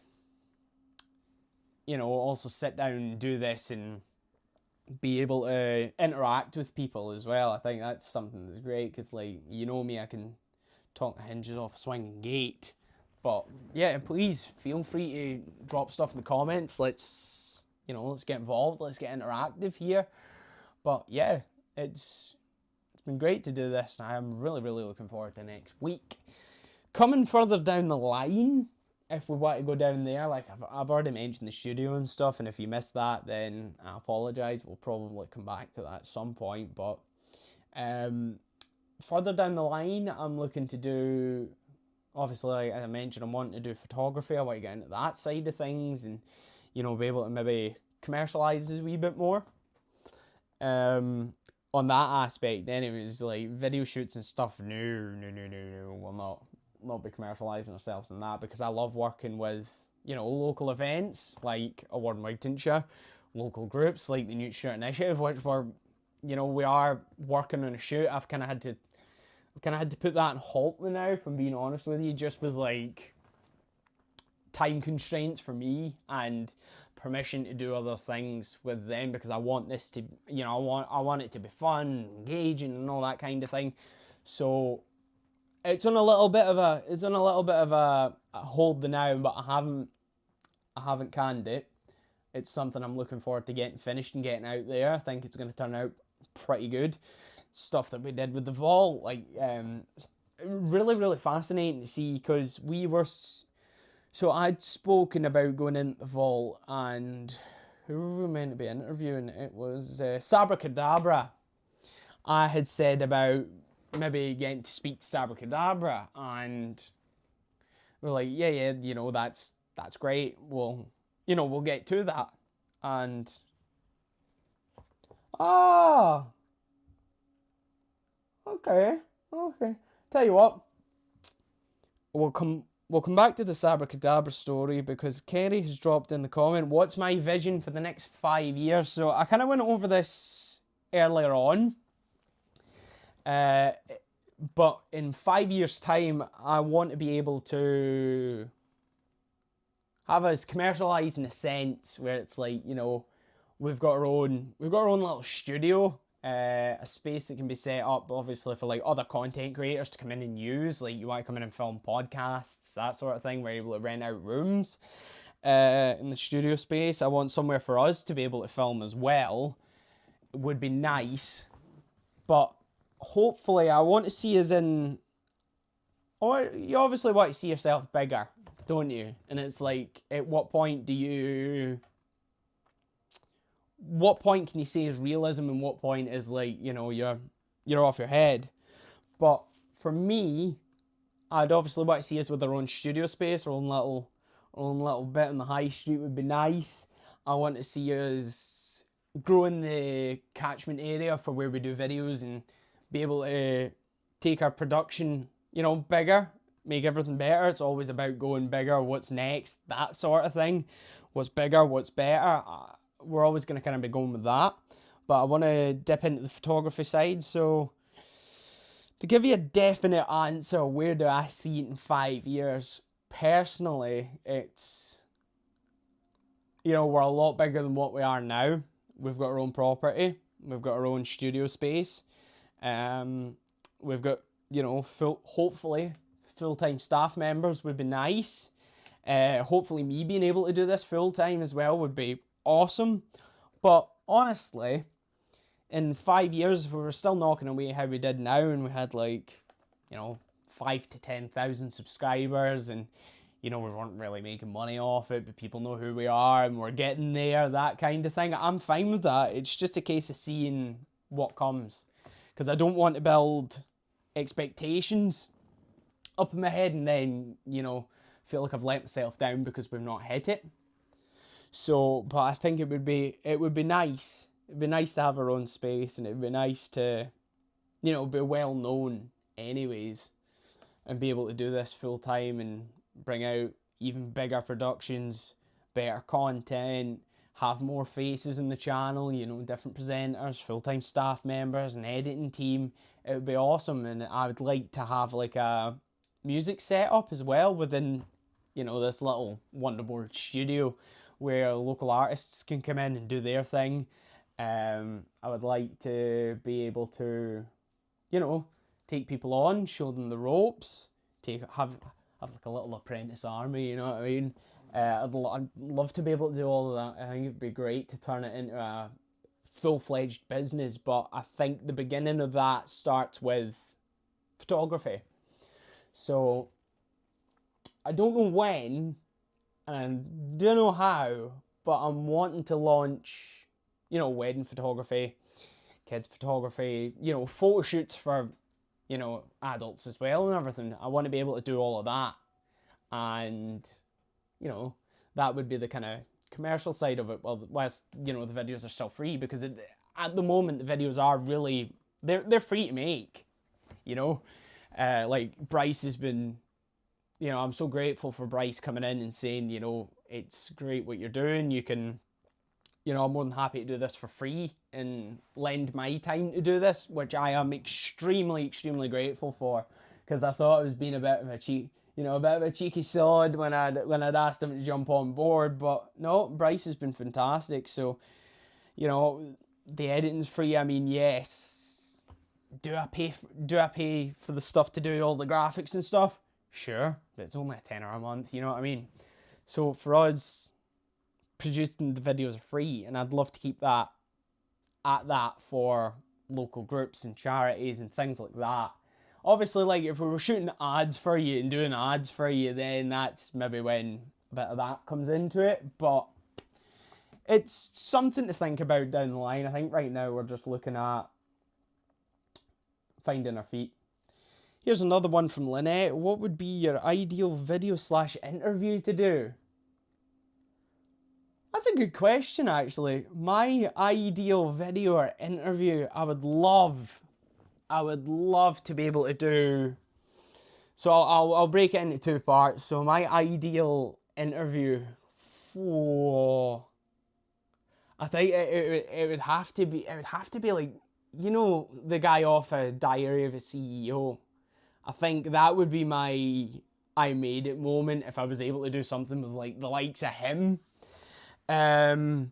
you know, also sit down and do this and be able to interact with people as well. I think that's something that's great, because, like, you know me, I can talk the hinges off a swinging gate. But yeah, please feel free to drop stuff in the comments. Let's get involved. Let's get interactive here. But yeah, it's been great to do this, and I'm really, really looking forward to next week. Coming further down the line, if we want to go down there, like I've already mentioned the studio and stuff, and if you missed that, then I apologise. We'll probably come back to that at some point. But further down the line, I'm looking to do, obviously, like as I mentioned, I'm wanting to do photography. I want to get into that side of things, and, you know, be able to maybe commercialise this a wee bit more. On that aspect, then it was like video shoots and stuff. No, we'll not be commercialising ourselves in that, because I love working with, you know, local events like Award in Wigtownshire, local groups like the New Shirt Initiative, which we are working on a shoot. I've kind of had to put that on halt now, if I'm being honest with you, just with like time constraints for me and permission to do other things with them, because I want this to, you know, I want it to be fun, engaging, and all that kind of thing. So it's on a little bit of a hold the now, but I haven't canned it. It's something I'm looking forward to getting finished and getting out there. I think it's going to turn out pretty good. Stuff that we did with the vault, like really, really fascinating to see, because so I'd spoken about going into the vault, and who were we meant to be interviewing? It was Sabra Cadabra. I had said about maybe getting to speak to Sabracadabra, and we're like, yeah, you know, that's great. We'll get to that. And ah, okay. Tell you what, we'll come back to the Sabracadabra story, because Kerry has dropped in the comment, what's my vision for the next 5 years? So I kind of went over this earlier on. But in 5 years' time, I want to be able to have us commercialized in a sense where it's like, you know, we've got our own little studio, a space that can be set up obviously for like other content creators to come in and use. Like, you want to come in and film podcasts, that sort of thing. We're able to rent out rooms in the studio space. I want somewhere for us to be able to film as well. It would be nice, but hopefully I want to see us in, or you obviously want to see yourself bigger, don't you? And it's like, at what point can you say is realism, and what point is like, you know, you're off your head? But for me, I'd obviously want to see us with our own studio space, our own little bit on the high street would be nice. I want to see us growing the catchment area for where we do videos, and be able to take our production, you know, bigger, make everything better. It's always about going bigger, what's next, that sort of thing. What's bigger, what's better. We're always going to kind of be going with that. But I want to dip into the photography side. So to give you a definite answer, where do I see it in 5 years? Personally, it's, you know, we're a lot bigger than what we are now. We've got our own property. We've got our own studio space. We've got, you know, hopefully full-time staff members would be nice. Hopefully me being able to do this full-time as well would be awesome. But honestly, in 5 years, if we were still knocking away how we did now, and we had like, you know, 5,000 to 10,000 subscribers, and, you know, we weren't really making money off it, but people know who we are and we're getting there, that kind of thing, I'm fine with that. It's just a case of seeing what comes, because I don't want to build expectations up in my head and then, you know, feel like I've let myself down because we've not hit it. So, but I think it would be nice. It'd be nice to have our own space, and it'd be nice to, you know, be well known anyways, and be able to do this full time and bring out even bigger productions, better content, have more faces in the channel, you know, different presenters, full-time staff members, an editing team. It would be awesome. And I would like to have like a music setup as well within, you know, this little Wonderboard studio, where local artists can come in and do their thing. I would like to be able to, you know, take people on, show them the ropes, have like a little apprentice army, you know what I mean? I'd love to be able to do all of that. I think it'd be great to turn it into a full-fledged business, but I think the beginning of that starts with photography. So I don't know when, and I don't know how, but I'm wanting to launch, you know, wedding photography, kids photography, you know, photo shoots for, you know, adults as well and everything. I want to be able to do all of that. And, you know, that would be the kind of commercial side of it. Well, whilst, you know, the videos are still free, because at the moment the videos are really, they're free to make, you know. Like Bryce has been, you know, I'm so grateful for Bryce coming in and saying, you know, it's great what you're doing. You can, you know, I'm more than happy to do this for free and lend my time to do this, which I am extremely, extremely grateful for, because I thought I was being a bit of a cheeky sod when I'd asked him to jump on board. But no, Bryce has been fantastic. So, you know, the editing's free. I mean, yes. Do I pay for the stuff to do all the graphics and stuff? Sure, but it's only a tenner a month, you know what I mean? So for us, producing the videos are free, and I'd love to keep that at that for local groups and charities and things like that. Obviously, like, if we were shooting ads for you and doing ads for you, then that's maybe when a bit of that comes into it, but it's something to think about down the line. I think right now we're just looking at finding our feet, Here's another one from Lynette. What would be your ideal video / interview to do? That's a good question, actually. My ideal video or interview, I would love to be able to do. So I'll break it into two parts. So my ideal interview, whoa, I think it would have to be like, you know, the guy off a Diary of a CEO. I think that would be my I made it moment if I was able to do something with like the likes of him. Who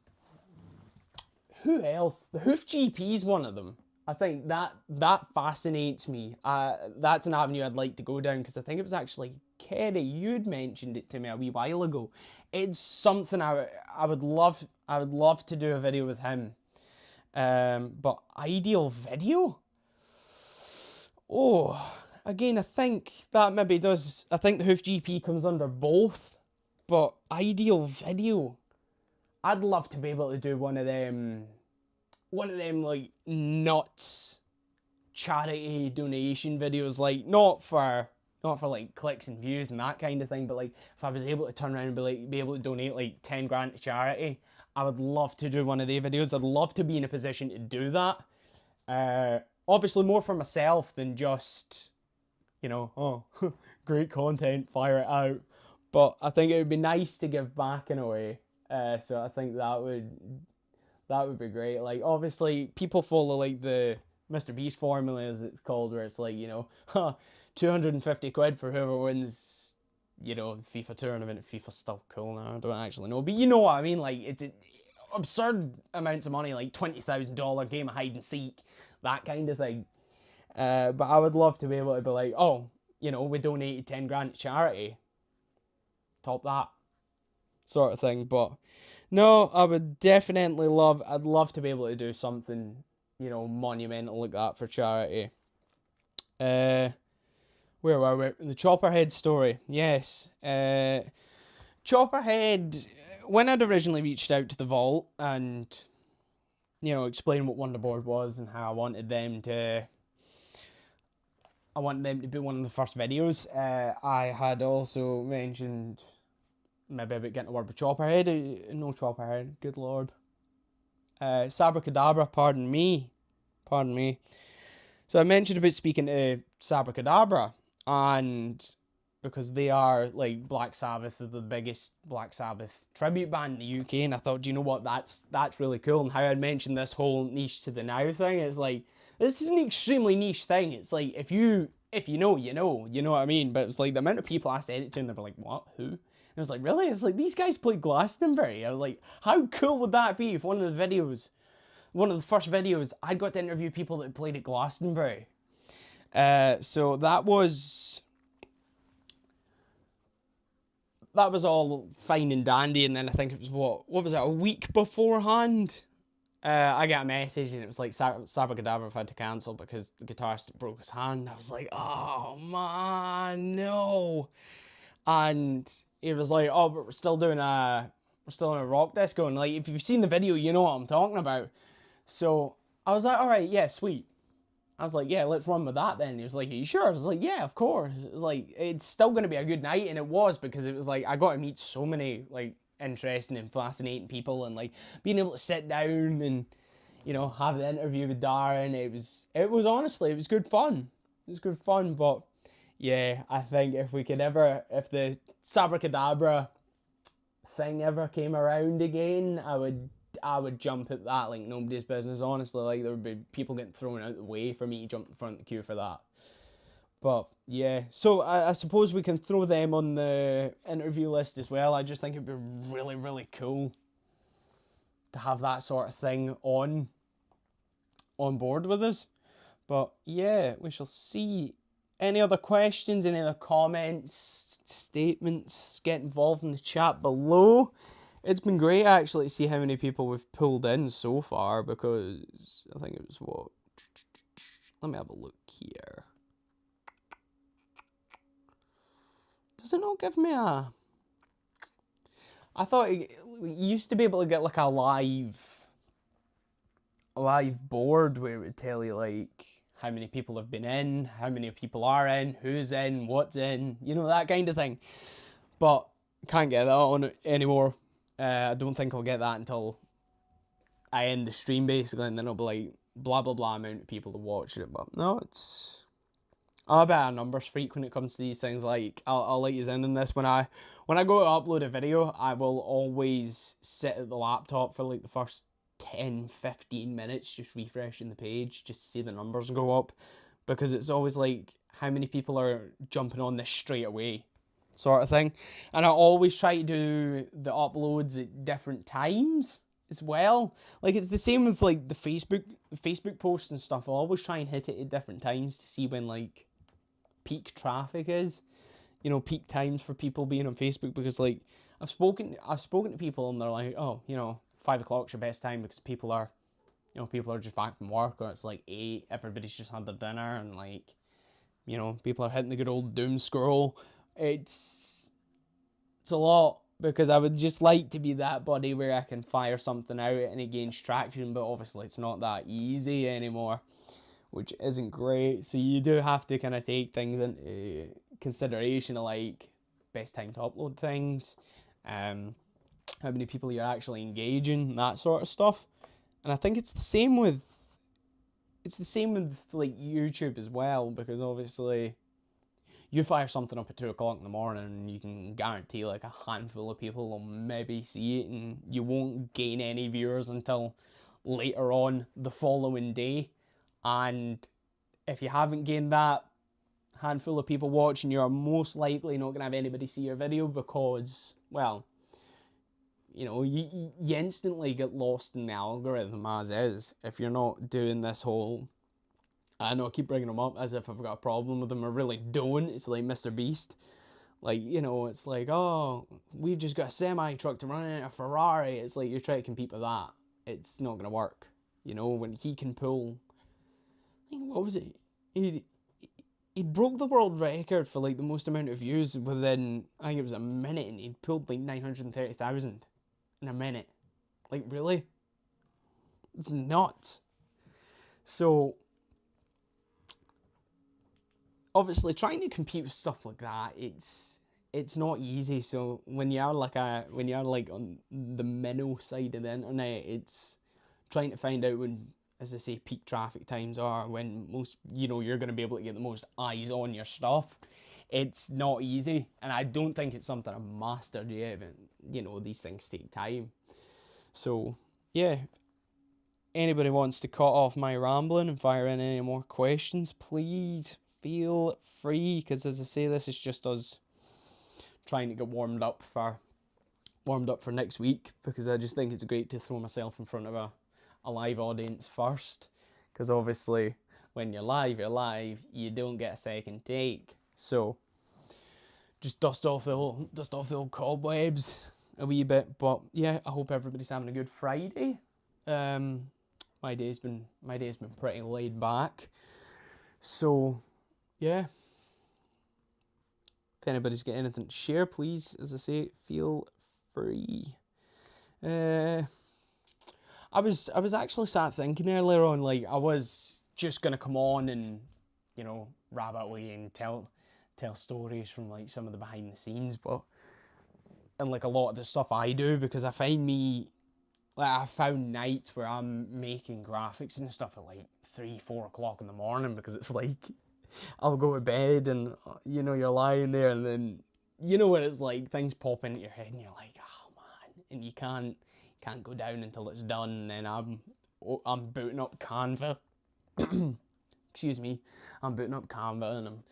else? The Hoof GP is one of them. I think that fascinates me. That's an avenue I'd like to go down, because I think it was actually Kerry, you'd mentioned it to me a wee while ago. It's something I would love to do a video with him. But ideal video? Oh, again, I think that maybe does. I think the Hoof GP comes under both, but ideal video, I'd love to be able to do one of them like nuts charity donation videos, like not for like clicks and views and that kind of thing, but like if I was able to turn around and be able to donate like 10 grand to charity, I would love to do one of their videos. I'd love to be in a position to do that. Obviously more for myself than just, you know, oh, great content, fire it out. But I think it would be nice to give back in a way. So I think that would be great. Like, obviously, people follow like the Mr. Beast formula, as it's called, where it's like, you know, 250 quid for whoever wins, you know, FIFA tournament. FIFA's still cool now. I don't actually know, but you know what I mean. Like, it's absurd amounts of money, like $20,000 game of hide and seek, that kind of thing. But I would love to be able to be like, oh, you know, we donated 10 grand to charity. Top that sort of thing. But no, I would definitely I'd love to be able to do something, you know, monumental like that for charity. Where were we? The Chopperhead story. Yes. Chopperhead, when I'd originally reached out to the Vault and, you know, explained what Wonderboard was and how I wanted them to be one of the first videos, I had also mentioned maybe about getting a word with Chopperhead. No Chopperhead, good lord. Sabracadabra, pardon me. So I mentioned about speaking to Sabracadabra, and because they are like Black Sabbath, are the biggest Black Sabbath tribute band in the UK, and I thought, do you know what, that's really cool. And how I'd mentioned this whole niche to the now thing, it's like, this is an extremely niche thing. It's like, if you know, you know what I mean? But it was like the amount of people I said it to, and they were like, what, who? And I was like, really? I was like, these guys played Glastonbury. I was like, how cool would that be if one of the first videos, I got to interview people that played at Glastonbury. So that was all fine and dandy, and then I think it was what was it, a week beforehand? I got a message and it was like, Sabracadabra have had to cancel because the guitarist broke his hand. I was like, oh man, no. And he was like, oh, but we're still doing a rock disco, and like, if you've seen the video, you know what I'm talking about. So I was like, all right, yeah, sweet. I was like, yeah, let's run with that then. He was like, are you sure? I was like, yeah, of course. It was like, it's still going to be a good night, and it was, because it was like, I got to meet so many like interesting and fascinating people, and like being able to sit down and, you know, have the interview with Darren. It was honestly, it was good fun. It was good fun, but yeah, I think if the Sabracadabra thing ever came around again, I would jump at that like nobody's business, honestly. Like, there would be people getting thrown out the way for me to jump in front of the queue for that. But yeah, so I suppose we can throw them on the interview list as well. I just think it'd be really, really cool to have that sort of thing on board with us. But yeah, we shall see. Any other questions, any other comments, statements, get involved in the chat below. It's been great actually to see how many people we've pulled in so far, because I think it was what? Let me have a look here. Does it not give me a... I thought it used to be able to get like a live board where it would tell you like how many people have been in, how many people are in, who's in, what's in, you know, that kind of thing. But can't get that on anymore. I don't think I'll get that until I end the stream, basically, and then it'll be like blah blah blah amount of people to watch it. But no, I'm a bit of a numbers freak when it comes to these things. Like I'll let you in on this. When I go to upload a video, I will always sit at the laptop for like the first 10-15 minutes just refreshing the page, just to see the numbers go up, because it's always like how many people are jumping on this straight away sort of thing. And I always try to do the uploads at different times as well. Like it's the same with like the Facebook posts and stuff. I'll always try and hit it at different times to see when like peak traffic is, you know, peak times for people being on Facebook, because like I've spoken to people and they're like, oh, you know, 5 o'clock's your best time because people are just back from work, or it's like 8, everybody's just had their dinner, and like, you know, people are hitting the good old doom scroll. It's a lot, because I would just like to be that buddy where I can fire something out and it gains traction, but obviously it's not that easy anymore, which isn't great. So you do have to kind of take things into consideration, of like best time to upload things, how many people you're actually engaging, that sort of stuff. And I think it's the same with like YouTube as well, because obviously you fire something up at 2 o'clock in the morning and you can guarantee like a handful of people will maybe see it, and you won't gain any viewers until later on the following day. And if you haven't gained that handful of people watching, you're most likely not going to have anybody see your video, because, well, you know, you instantly get lost in the algorithm as is if you're not doing this whole, I know I keep bringing them up as if I've got a problem with them. I really don't. It's like Mr. Beast. Like, you know, it's like, oh, we've just got a semi-truck to run in a Ferrari. It's like you're trying to compete with that. It's not going to work. You know, when he can pull, I think, what was it? He broke the world record for like the most amount of views within, I think it was a minute, and he pulled like 930,000 in a minute. Like, really? It's nuts. So obviously trying to compete with stuff like that, it's not easy. So when you're like on the minnow side of the internet, it's trying to find out when, as I say, peak traffic times are, when most, you know, you're going to be able to get the most eyes on your stuff. It's not easy, and I don't think it's something I've mastered yet, but, you know, these things take time. So yeah, anybody wants to cut off my rambling and fire in any more questions, please feel free, because as I say, this is just us trying to get warmed up for next week, because I just think it's great to throw myself in front of a live audience first, because obviously when you're live, you don't get a second take. So just dust off the old cobwebs a wee bit. But yeah, I hope everybody's having a good Friday. My day's been pretty laid back. So yeah, if anybody's got anything to share, please, as I say, feel free. I was actually sat thinking earlier on, like, I was just gonna come on and, you know, rabbit away and tell stories from like some of the behind the scenes, but, and like a lot of the stuff I do, because I found nights where I'm making graphics and stuff at like 3-4 o'clock in the morning, because it's like I'll go to bed and, you know, you're lying there, and then, you know what it's like, things pop into your head and you're like, oh man, and you can't go down until it's done. And then I'm booting up Canva. Excuse me. I'm booting up Canva and I'm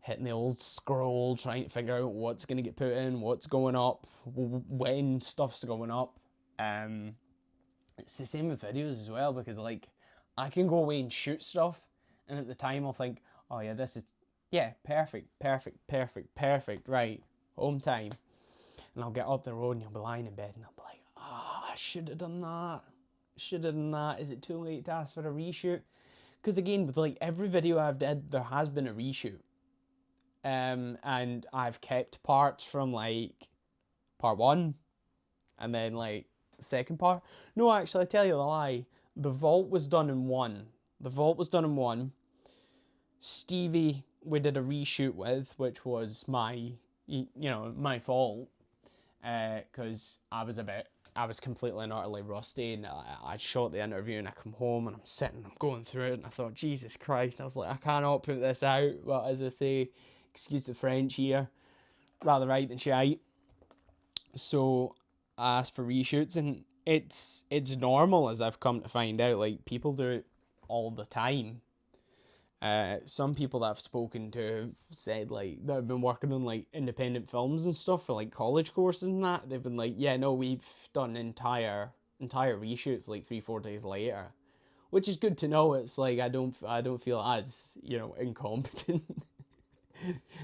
hitting the old scroll, trying to figure out what's going to get put in, what's going up, when stuff's going up. It's the same with videos as well, because like I can go away and shoot stuff, and at the time I'll think, oh yeah, this is, yeah, perfect, right, home time. And I'll get up the road and you'll be lying in bed and I'll be like, I should have done that. Is it too late to ask for a reshoot? Because again, with like every video I've did, there has been a reshoot. And I've kept parts from like part 1, and then like the second part. No, actually, I tell you the lie. The vault was done in 1, The Vault was done in one. Stevie we did a reshoot with, which was my fault, because I was completely and utterly rusty, and I shot the interview, and I come home and I'm going through it, and I thought, Jesus Christ, I was like, I cannot put this out. But as I say, excuse the French here, rather right than shite. So I asked for reshoots, and it's normal, as I've come to find out. Like, people do it all the time. Some people that I've spoken to have said, like, that have been working on, like, independent films and stuff for, like, college courses and that. They've been like, yeah, no, we've done entire reshoots, like, 3-4 days later, which is good to know. It's like, I don't feel as, incompetent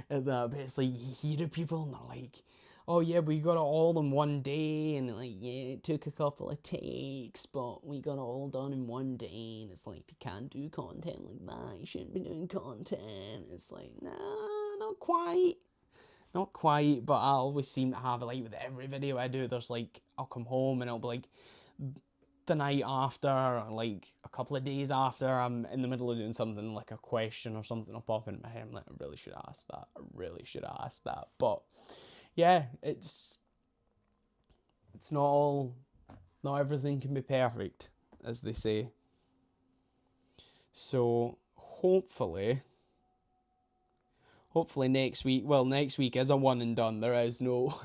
at that. But it's like, you hear of people and they're like, oh yeah, we got it all in one day, and like, yeah, it took a couple of takes, but we got it all done in one day. And it's like, if you can't do content like that, you shouldn't be doing content. It's like, nah, not quite, but I always seem to have it, like, with every video I do, there's like, I'll come home and it'll be like the night after, or like a couple of days after, I'm in the middle of doing something, like a question or something will pop into my head. I'm like, I really should ask that. But yeah, it's not everything can be perfect, as they say. So hopefully next week is a one and done. There is no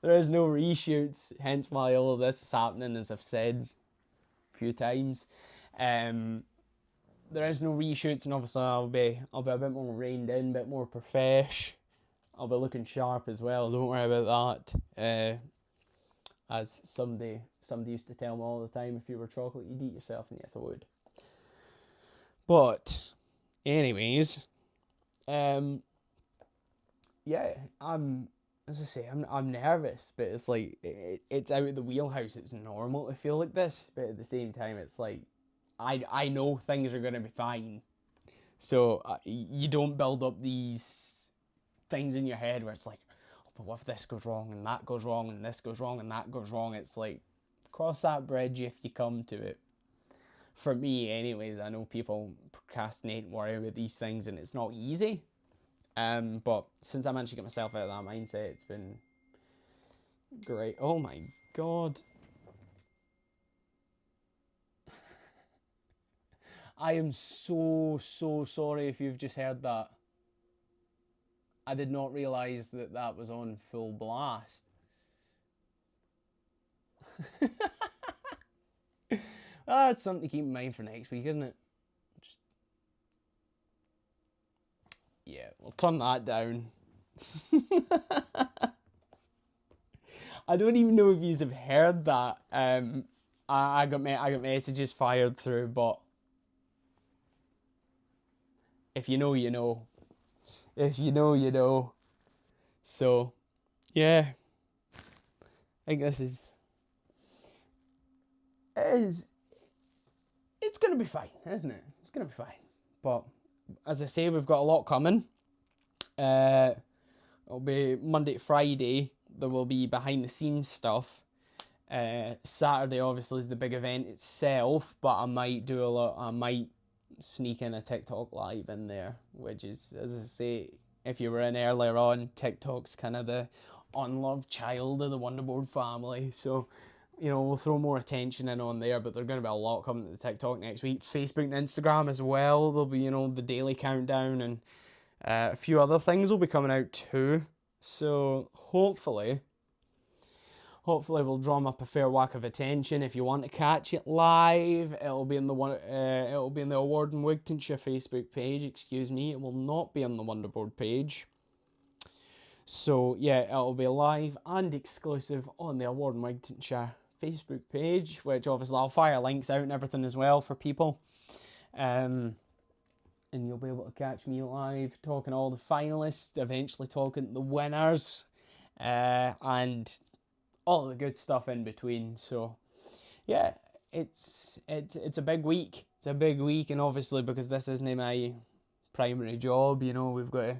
reshoots, hence why all of this is happening, as I've said a few times. There is no reshoots, and obviously I'll be a bit more reined in, a bit more profesh. I'll be looking sharp as well, don't worry about that. As somebody used to tell me all the time, if you were chocolate, you'd eat yourself, and yes, I would. But anyways, yeah, as I say, I'm nervous, but it's like, it's out of the wheelhouse. It's normal to feel like this, but at the same time, it's like, I know things are going to be fine. So you don't build up these things in your head where it's like, oh, but what if this goes wrong, and that goes wrong, and this goes wrong, and that goes wrong. It's like, cross that bridge if you come to it. For me, anyways, I know people procrastinate and worry about these things, and it's not easy. But since I managed to get myself out of that mindset, it's been great. Oh my god. I am so sorry if you've just heard that. I did not realise that was on full blast. That's something to keep in mind for next week, isn't it? Yeah, we'll turn that down. I don't even know if you have heard that. I got messages fired through, but if you know, you know. If you know, you know. So, yeah. I think it's going to be fine, isn't it? It's going to be fine. But, as I say, we've got a lot coming. It'll be Monday to Friday. There will be behind the scenes stuff. Saturday, obviously, is the big event itself, but I might sneak in a TikTok live in there, which is, as I say, if you were in earlier on, TikTok's kind of the unloved child of the Wonderboard family. So, we'll throw more attention in on there, but there's going to be a lot coming to the TikTok next week. Facebook and Instagram as well. There'll be, the daily countdown, and a few other things will be coming out too. So hopefully we'll drum up a fair whack of attention. If you want to catch it live, it'll be in the Award in Wigtownshire Facebook page. Excuse me, it will not be on the Wonderboard page. So yeah, it'll be live and exclusive on the Award in Wigtownshire Facebook page, which obviously I'll fire links out and everything as well for people. And you'll be able to catch me live talking to all the finalists, eventually talking to the winners, and all the good stuff in between. So yeah, it's a big week. It's a big week, and obviously because this isn't my primary job, we've got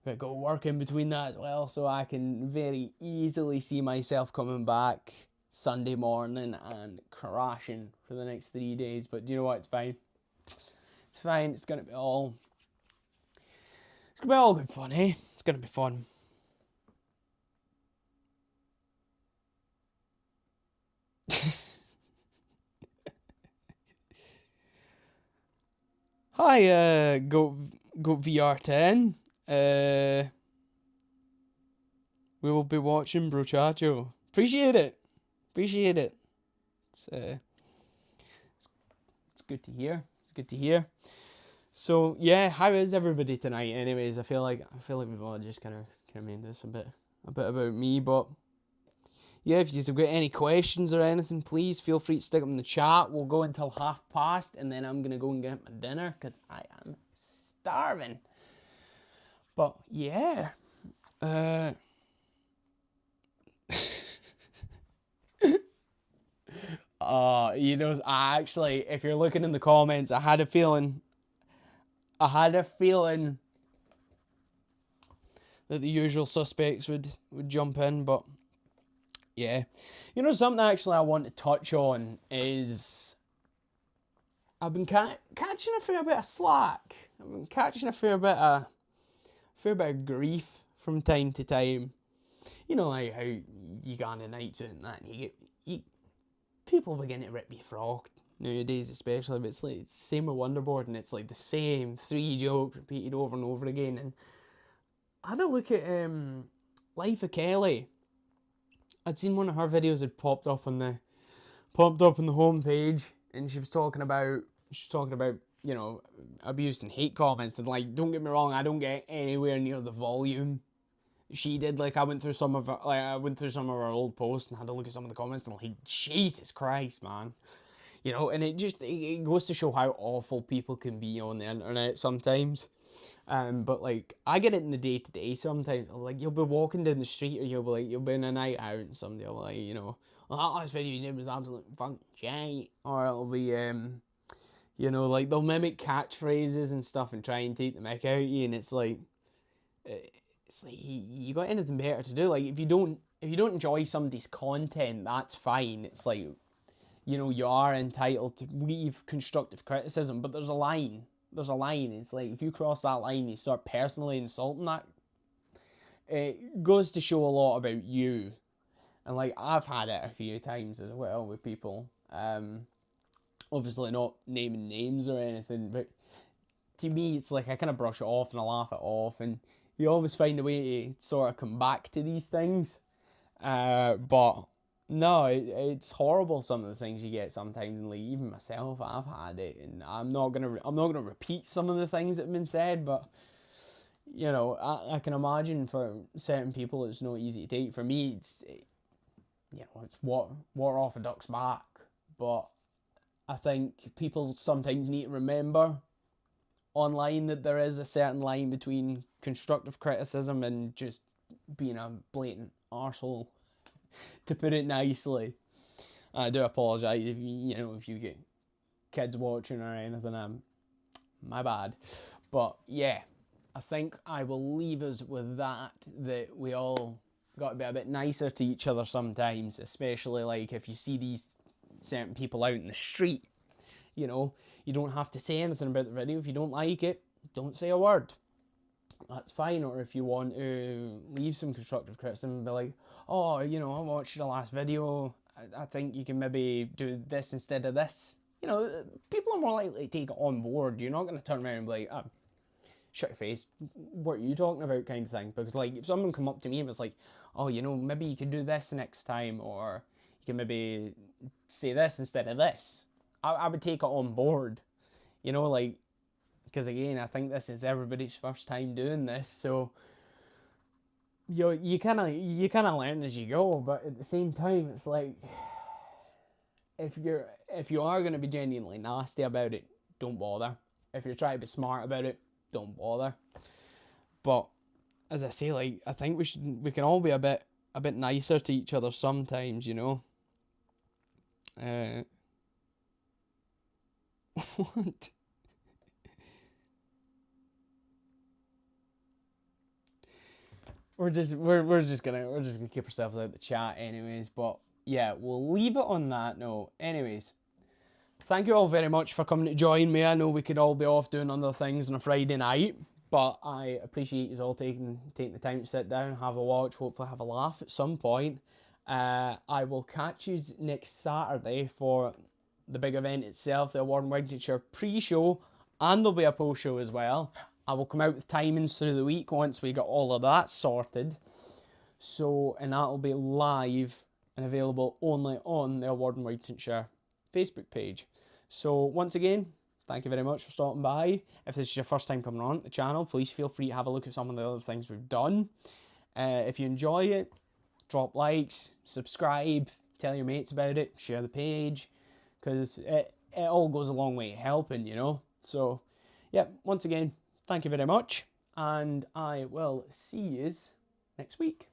to go work in between that as well. So I can very easily see myself coming back Sunday morning and crashing for the next 3 days. But do you know what? It's fine. It's fine. It's gonna be all good fun, eh? It's gonna be fun. Hi, Goat VR10. We will be watching Brochacho. Appreciate it. It's good to hear. It's good to hear. So yeah, how is everybody tonight? Anyways, I feel like we've all just kind of made this a bit about me, but yeah, if you've got any questions or anything, please feel free to stick them in the chat. We'll go until past, and then I'm gonna go and get my dinner because I am starving. But yeah, you know, if you're looking in the comments, I had a feeling that the usual suspects would jump in, but yeah. You know, something actually I want to touch on is I've been catching a fair bit of slack. I've been catching a fair bit of grief from time to time. You know, like how you go on a night out and that, and people begin to rip you frog nowadays, especially. But it's the same with Wonderboard, and it's like the same 3 jokes repeated over and over again. And I had a look at Life of Kelly. I'd seen one of her videos had popped up on the homepage, and she was talking about you know, abuse and hate comments, and like, don't get me wrong, I don't get anywhere near the volume she did. Like, I went through some of her old posts and had a look at some of the comments, and I'm like, Jesus Christ, man. You know, and it goes to show how awful people can be on the internet sometimes. But like, I get it in the day to day sometimes. Like, you'll be walking down the street, or you'll be in a night out, and somebody will like, you know, well, that last video you did was absolute fucking shit. Or it'll be you know, like, they'll mimic catchphrases and stuff and try and take the mick out of you, and it's like you got anything better to do. Like, if you don't enjoy somebody's content, that's fine. It's like, you know, you are entitled to leave constructive criticism, but there's a line. It's like, if you cross that line, you start personally insulting that, it goes to show a lot about you. And like, I've had it a few times as well with people. Obviously not naming names or anything, but to me, it's like, I kind of brush it off and I laugh it off, and you always find a way to sort of come back to these things. But no, it's horrible, some of the things you get sometimes, and like, even myself, I've had it, and I'm not gonna repeat some of the things that have been said, but you know, I can imagine for certain people it's not easy to take. For me, it's water off a duck's back, but I think people sometimes need to remember online that there is a certain line between constructive criticism and just being a blatant arsehole, to put it nicely. I do apologise if you get kids watching or anything. My bad. But yeah, I think I will leave us with that we all got to be a bit nicer to each other sometimes, especially like if you see these certain people out in the street. You know, you don't have to say anything about the video. If you don't like it, don't say a word. That's fine. Or if you want to leave some constructive criticism and be like, oh, you know, I watched the last video, I think you can maybe do this instead of this. You know, people are more likely to take it on board. You're not going to turn around and be like, oh, shut your face, what are you talking about, kind of thing. Because like, if someone come up to me and was like, oh, you know, maybe you could do this next time, or you can maybe say this instead of this, I would take it on board. You know, like, because again, I think this is everybody's first time doing this, so you kind of learn as you go. But at the same time, it's like, if you are going to be genuinely nasty about it, don't bother. If you're trying to be smart about it, don't bother. But as I say, like, I think we can all be a bit nicer to each other sometimes, you know. What? We're just gonna keep ourselves out of the chat anyways. But yeah, we'll leave it on that note. Anyways, thank you all very much for coming to join me. I know we could all be off doing other things on a Friday night, but I appreciate you all taking the time to sit down, have a watch, hopefully have a laugh at some point. I will catch you next Saturday for the big event itself, the Award in Wigtownshire pre-show, and there'll be a post-show as well. I will come out with timings through the week once we got all of that sorted. So, and that'll be live and available only on the Award in Wigtownshire Facebook page. So once again, thank you very much for stopping by. If this is your first time coming on the channel, please feel free to have a look at some of the other things we've done. If you enjoy it, drop likes, subscribe, tell your mates about it, share the page, because it all goes a long way helping, you know. So, yeah, once again, thank you very much, and I will see you next week.